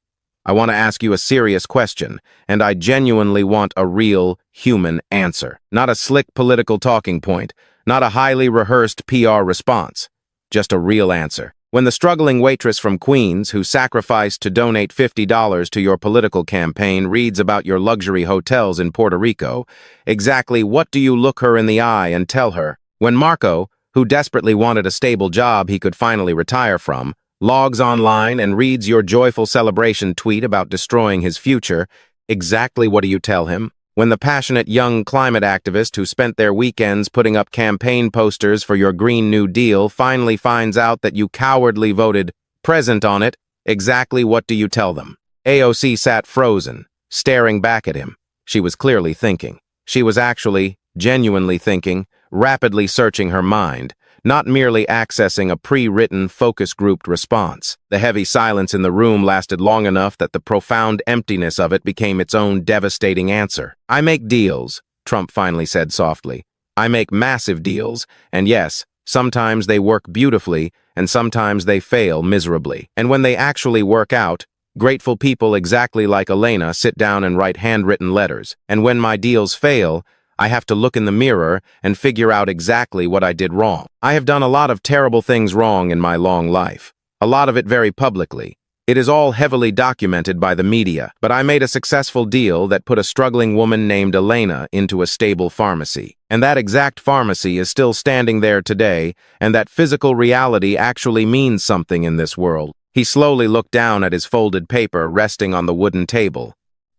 I want to ask you a serious question, and I genuinely want a real, human answer. Not a slick political talking point, not a highly rehearsed PR response. Just a real answer. When the struggling waitress from Queens who sacrificed to donate $50 to your political campaign reads about your luxury hotels in Puerto Rico, exactly what do you look her in the eye and tell her? When Marco, who desperately wanted a stable job he could finally retire from, logs online and reads your joyful celebration tweet about destroying his future, exactly what do you tell him? When the passionate young climate activist who spent their weekends putting up campaign posters for your Green New Deal finally finds out that you cowardly voted present on it, exactly what do you tell them? AOC sat frozen, staring back at him. She was clearly thinking. She was actually, genuinely thinking, rapidly searching her mind, not merely accessing a pre-written, focus-grouped response. The heavy silence in the room lasted long enough that the profound emptiness of it became its own devastating answer. I make deals, Trump finally said softly. I make massive deals, and yes, sometimes they work beautifully, and sometimes they fail miserably. And when they actually work out, grateful people exactly like Elena sit down and write handwritten letters. And when my deals fail, I have to look in the mirror and figure out exactly what I did wrong. I have done a lot of terrible things wrong in my long life. A lot of it very publicly. It is all heavily documented by the media, but I made a successful deal that put a struggling woman named Elena into a stable pharmacy. And that exact pharmacy is still standing there today, and that physical reality actually means something in this world. He slowly looked down at his folded paper resting on the wooden table.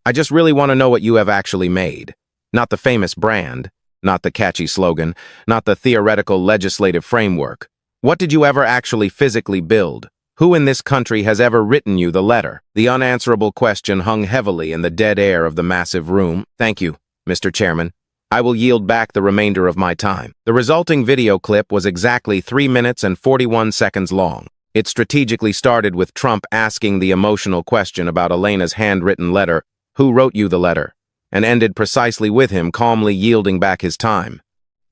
I just really want to know what you have actually made. Not the famous brand, not the catchy slogan, not the theoretical legislative framework. What did you ever actually physically build? Who in this country has ever written you the letter? The unanswerable question hung heavily in the dead air of the massive room. Thank you, Mr. Chairman. I will yield back the remainder of my time. The resulting video clip was exactly 3 minutes and 41 seconds long. It strategically started with Trump asking the emotional question about Elena's handwritten letter, "Who wrote you the letter?" and ended precisely with him calmly yielding back his time.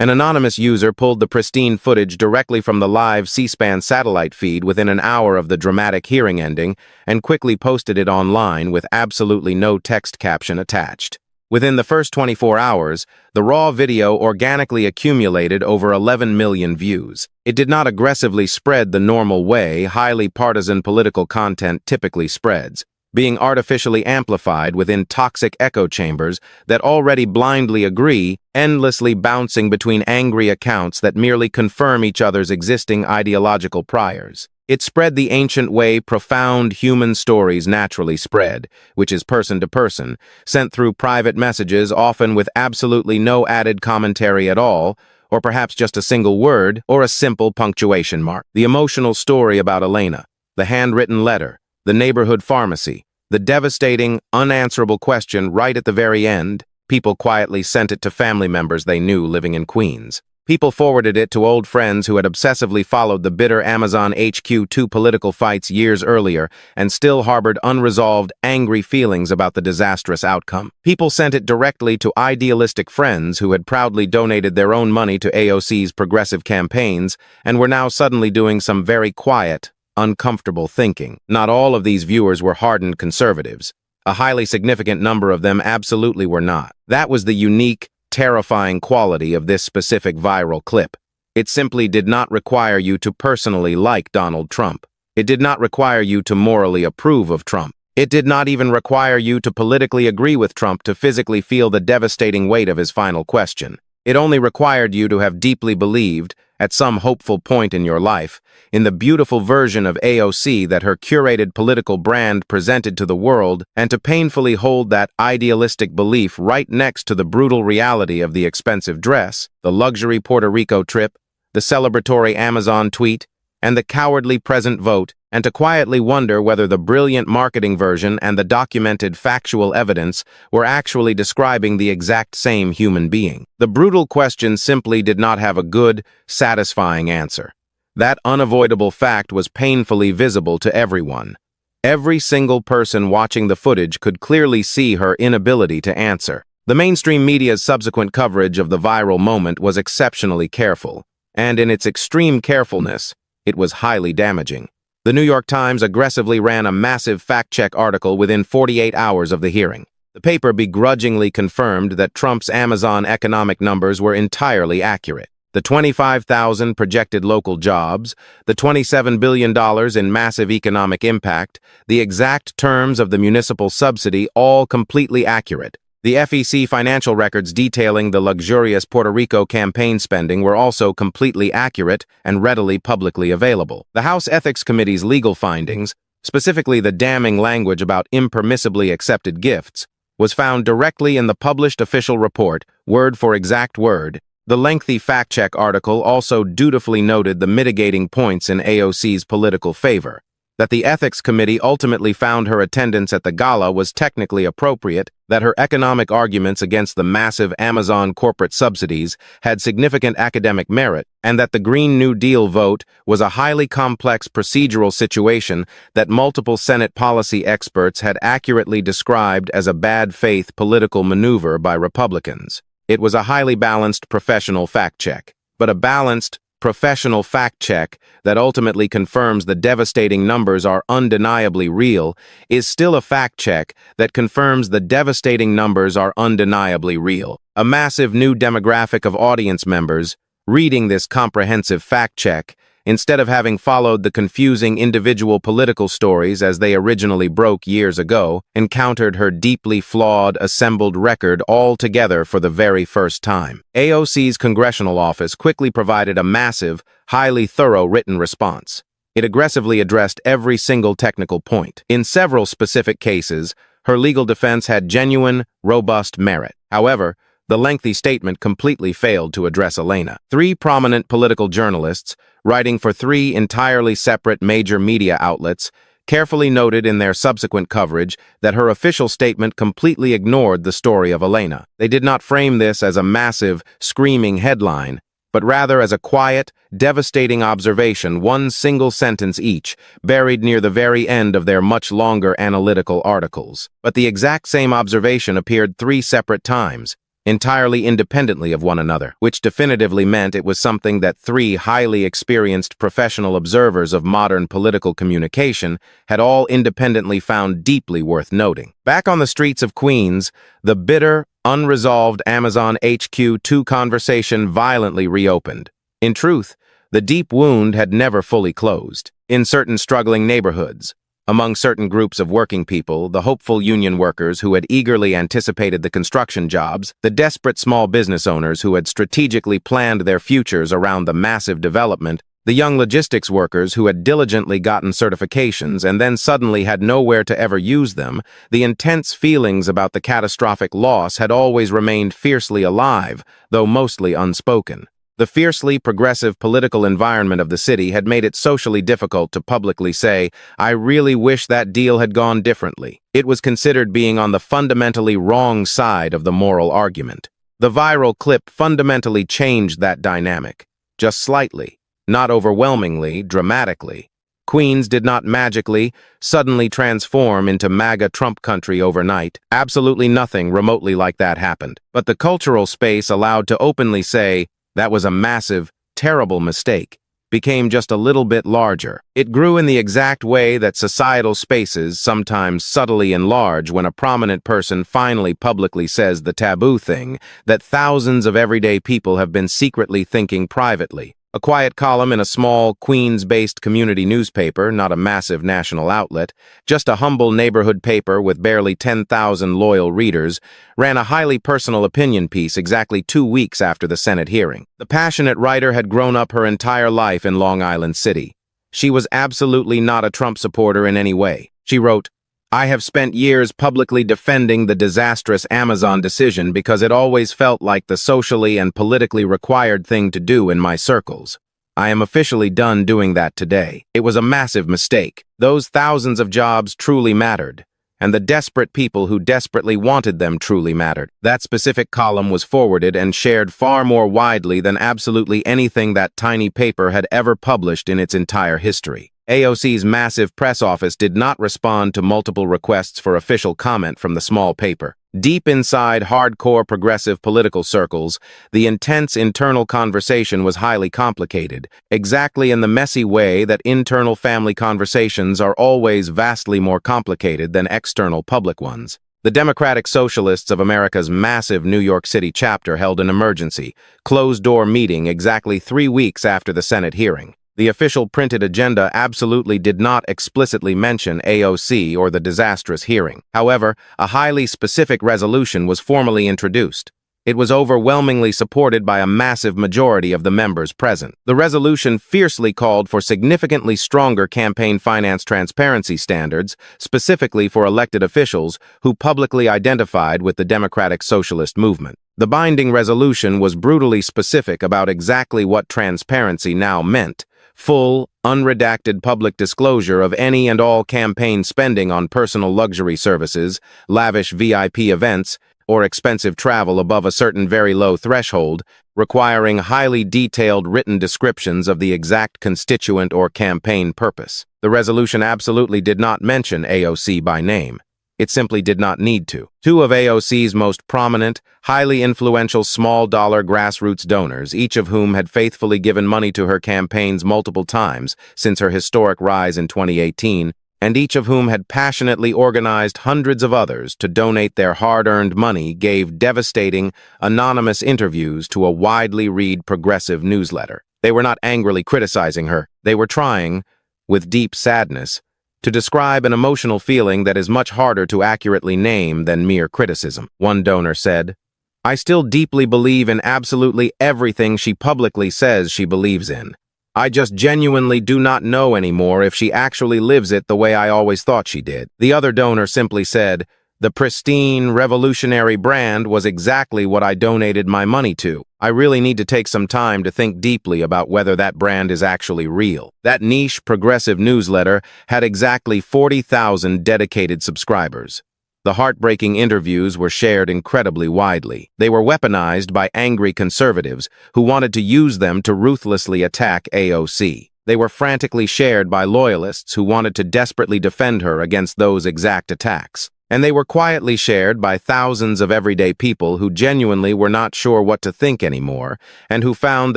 An anonymous user pulled the pristine footage directly from the live C-SPAN satellite feed within an hour of the dramatic hearing ending and quickly posted it online with absolutely no text caption attached. Within the first 24 hours, the raw video organically accumulated over 11 million views. It did not aggressively spread the normal way highly partisan political content typically spreads, being artificially amplified within toxic echo chambers that already blindly agree, endlessly bouncing between angry accounts that merely confirm each other's existing ideological priors. It spread the ancient way profound human stories naturally spread, which is person to person, sent through private messages often with absolutely no added commentary at all, or perhaps just a single word or a simple punctuation mark. The emotional story about Elena, the handwritten letter, the neighborhood pharmacy, the devastating, unanswerable question right at the very end. People quietly sent it to family members they knew living in Queens. People forwarded it to old friends who had obsessively followed the bitter Amazon HQ2 political fights years earlier and still harbored unresolved, angry feelings about the disastrous outcome. People sent it directly to idealistic friends who had proudly donated their own money to AOC's progressive campaigns and were now suddenly doing some very quiet, uncomfortable thinking. Not all of these viewers were hardened conservatives. A highly significant number of them absolutely were not. That was the unique, terrifying quality of this specific viral clip. It simply did not require you to personally like Donald Trump. It did not require you to morally approve of Trump. It did not even require you to politically agree with Trump to physically feel the devastating weight of his final question. It only required you to have deeply believed, at some hopeful point in your life, in the beautiful version of AOC that her curated political brand presented to the world, and to painfully hold that idealistic belief right next to the brutal reality of the expensive dress, the luxury Puerto Rico trip, the celebratory Amazon tweet, and the cowardly present vote, and to quietly wonder whether the brilliant marketing version and the documented factual evidence were actually describing the exact same human being. The brutal question simply did not have a good, satisfying answer. That unavoidable fact was painfully visible to everyone. Every single person watching the footage could clearly see her inability to answer. The mainstream media's subsequent coverage of the viral moment was exceptionally careful, and in its extreme carefulness, it was highly damaging. The New York Times aggressively ran a massive fact-check article within 48 hours of the hearing. The paper begrudgingly confirmed that Trump's Amazon economic numbers were entirely accurate. The 25,000 projected local jobs, the $27 billion in massive economic impact, the exact terms of the municipal subsidy, all completely accurate. The FEC financial records detailing the luxurious Puerto Rico campaign spending were also completely accurate and readily publicly available. The House Ethics Committee's legal findings, specifically the damning language about impermissibly accepted gifts, was found directly in the published official report, word for exact word. The lengthy fact-check article also dutifully noted the mitigating points in AOC's political favor. That the Ethics Committee ultimately found her attendance at the gala was technically appropriate, that her economic arguments against the massive Amazon corporate subsidies had significant academic merit, and that the Green New Deal vote was a highly complex procedural situation that multiple Senate policy experts had accurately described as a bad faith political maneuver by Republicans. It was a highly balanced professional fact-check, but a balanced, professional fact-check that ultimately confirms the devastating numbers are undeniably real is still a fact-check that confirms the devastating numbers are undeniably real. A massive new demographic of audience members, reading this comprehensive fact-check, instead of having followed the confusing individual political stories as they originally broke years ago, encountered her deeply flawed, assembled record all together for the very first time. AOC's congressional office quickly provided a massive, highly thorough written response. It aggressively addressed every single technical point. In several specific cases, her legal defense had genuine, robust merit. However, the lengthy statement completely failed to address Elena. Three prominent political journalists, writing for three entirely separate major media outlets, carefully noted in their subsequent coverage that her official statement completely ignored the story of Elena. They did not frame this as a massive, screaming headline, but rather as a quiet, devastating observation, one single sentence each, buried near the very end of their much longer analytical articles. But the exact same observation appeared three separate times, entirely independently of one another, which definitively meant it was something that three highly experienced professional observers of modern political communication had all independently found deeply worth noting. Back on the streets of Queens, the bitter, unresolved Amazon HQ2 conversation violently reopened. In truth, the deep wound had never fully closed. In certain struggling neighborhoods, among certain groups of working people, the hopeful union workers who had eagerly anticipated the construction jobs, the desperate small business owners who had strategically planned their futures around the massive development, the young logistics workers who had diligently gotten certifications and then suddenly had nowhere to ever use them, the intense feelings about the catastrophic loss had always remained fiercely alive, though mostly unspoken. The fiercely progressive political environment of the city had made it socially difficult to publicly say, "I really wish that deal had gone differently." It was considered being on the fundamentally wrong side of the moral argument. The viral clip fundamentally changed that dynamic, just slightly, not overwhelmingly, dramatically. Queens did not magically, suddenly transform into MAGA Trump country overnight. Absolutely nothing remotely like that happened. But the cultural space allowed to openly say, "That was a massive, terrible mistake," became just a little bit larger. It grew in the exact way that societal spaces sometimes subtly enlarge when a prominent person finally publicly says the taboo thing that thousands of everyday people have been secretly thinking privately. A quiet column in a small, Queens-based community newspaper, not a massive national outlet, just a humble neighborhood paper with barely 10,000 loyal readers, ran a highly personal opinion piece exactly 2 weeks after the Senate hearing. The passionate writer had grown up her entire life in Long Island City. She was absolutely not a Trump supporter in any way. She wrote, "I have spent years publicly defending the disastrous Amazon decision because it always felt like the socially and politically required thing to do in my circles. I am officially done doing that today. It was a massive mistake. Those thousands of jobs truly mattered, and the desperate people who desperately wanted them truly mattered." That specific column was forwarded and shared far more widely than absolutely anything that tiny paper had ever published in its entire history. AOC's massive press office did not respond to multiple requests for official comment from the small paper. Deep inside hardcore progressive political circles, the intense internal conversation was highly complicated, exactly in the messy way that internal family conversations are always vastly more complicated than external public ones. The Democratic Socialists of America's massive New York City chapter held an emergency, closed-door meeting exactly 3 weeks after the Senate hearing. The official printed agenda absolutely did not explicitly mention AOC or the disastrous hearing. However, a highly specific resolution was formally introduced. It was overwhelmingly supported by a massive majority of the members present. The resolution fiercely called for significantly stronger campaign finance transparency standards, specifically for elected officials who publicly identified with the Democratic Socialist movement. The binding resolution was brutally specific about exactly what transparency now meant: full, unredacted public disclosure of any and all campaign spending on personal luxury services, lavish VIP events, or expensive travel above a certain very low threshold, requiring highly detailed written descriptions of the exact constituent or campaign purpose. The resolution absolutely did not mention AOC by name. It simply did not need to. 2 of AOC's most prominent, highly influential small-dollar grassroots donors, each of whom had faithfully given money to her campaigns multiple times since her historic rise in 2018, and each of whom had passionately organized hundreds of others to donate their hard-earned money, gave devastating, anonymous interviews to a widely read progressive newsletter. They were not angrily criticizing her. They were trying, with deep sadness, to describe an emotional feeling that is much harder to accurately name than mere criticism. One donor said, "I still deeply believe in absolutely everything she publicly says she believes in. I just genuinely do not know anymore if she actually lives it the way I always thought she did." The other donor simply said, "The pristine, revolutionary brand was exactly what I donated my money to. I really need to take some time to think deeply about whether that brand is actually real." That niche progressive newsletter had exactly 40,000 dedicated subscribers. The heartbreaking interviews were shared incredibly widely. They were weaponized by angry conservatives who wanted to use them to ruthlessly attack AOC. They were frantically shared by loyalists who wanted to desperately defend her against those exact attacks. And they were quietly shared by thousands of everyday people who genuinely were not sure what to think anymore, and who found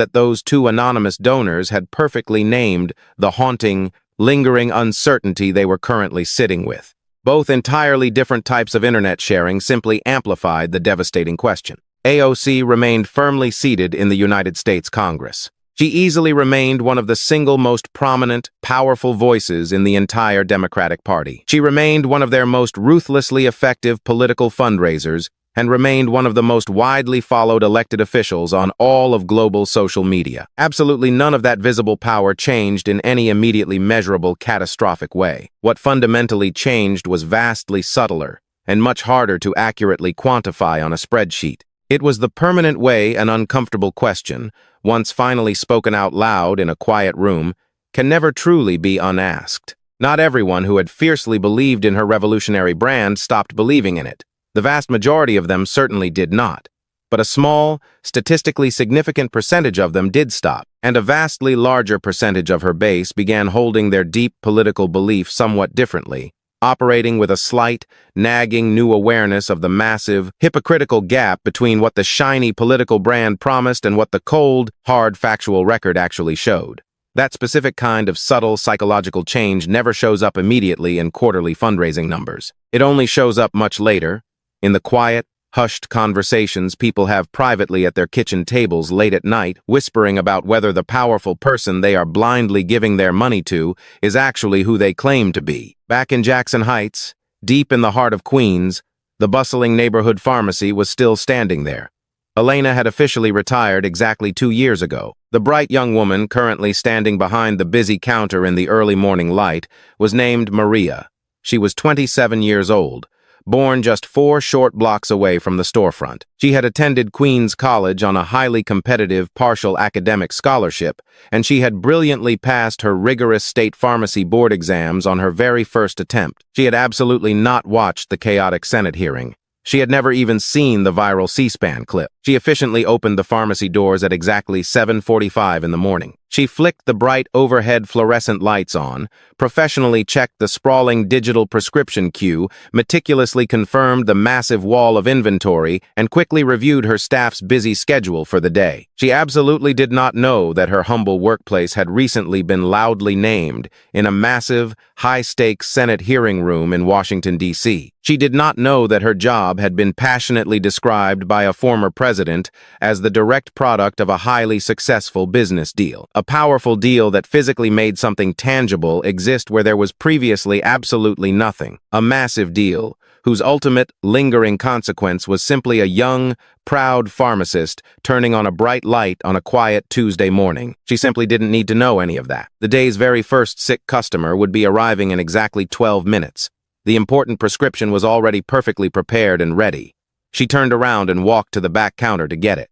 that those 2 anonymous donors had perfectly named the haunting, lingering uncertainty they were currently sitting with. Both entirely different types of internet sharing simply amplified the devastating question. AOC remained firmly seated in the United States Congress. She easily remained one of the single most prominent, powerful voices in the entire Democratic Party. She remained one of their most ruthlessly effective political fundraisers and remained one of the most widely followed elected officials on all of global social media. Absolutely none of that visible power changed in any immediately measurable, catastrophic way. What fundamentally changed was vastly subtler and much harder to accurately quantify on a spreadsheet. It was the permanent way an uncomfortable question, once finally spoken out loud in a quiet room, can never truly be unasked. Not everyone who had fiercely believed in her revolutionary brand stopped believing in it. The vast majority of them certainly did not. But a small, statistically significant percentage of them did stop, and a vastly larger percentage of her base began holding their deep political belief somewhat differently, operating with a slight, nagging new awareness of the massive, hypocritical gap between what the shiny political brand promised and what the cold, hard factual record actually showed. That specific kind of subtle psychological change never shows up immediately in quarterly fundraising numbers. It only shows up much later, in the quiet, hushed conversations people have privately at their kitchen tables late at night, whispering about whether the powerful person they are blindly giving their money to is actually who they claim to be. Back in Jackson Heights, deep in the heart of Queens, the bustling neighborhood pharmacy was still standing there. Elena had officially retired exactly 2 years ago. The bright young woman currently standing behind the busy counter in the early morning light was named Maria. She was 27 years old, born just 4 short blocks away from the storefront. She had attended Queens College on a highly competitive partial academic scholarship, and she had brilliantly passed her rigorous state pharmacy board exams on her very first attempt. She had absolutely not watched the chaotic Senate hearing. She had never even seen the viral C-SPAN clip. She efficiently opened the pharmacy doors at exactly 7:45 in the morning. She flicked the bright overhead fluorescent lights on, professionally checked the sprawling digital prescription queue, meticulously confirmed the massive wall of inventory, and quickly reviewed her staff's busy schedule for the day. She absolutely did not know that her humble workplace had recently been loudly named in a massive, high-stakes Senate hearing room in Washington, D.C. She did not know that her job had been passionately described by a former president as the direct product of a highly successful business deal. A powerful deal that physically made something tangible exist where there was previously absolutely nothing. A massive deal whose ultimate, lingering consequence was simply a young, proud pharmacist turning on a bright light on a quiet Tuesday morning. She simply didn't need to know any of that. The day's very first sick customer would be arriving in exactly 12 minutes. The important prescription was already perfectly prepared and ready. She turned around and walked to the back counter to get it.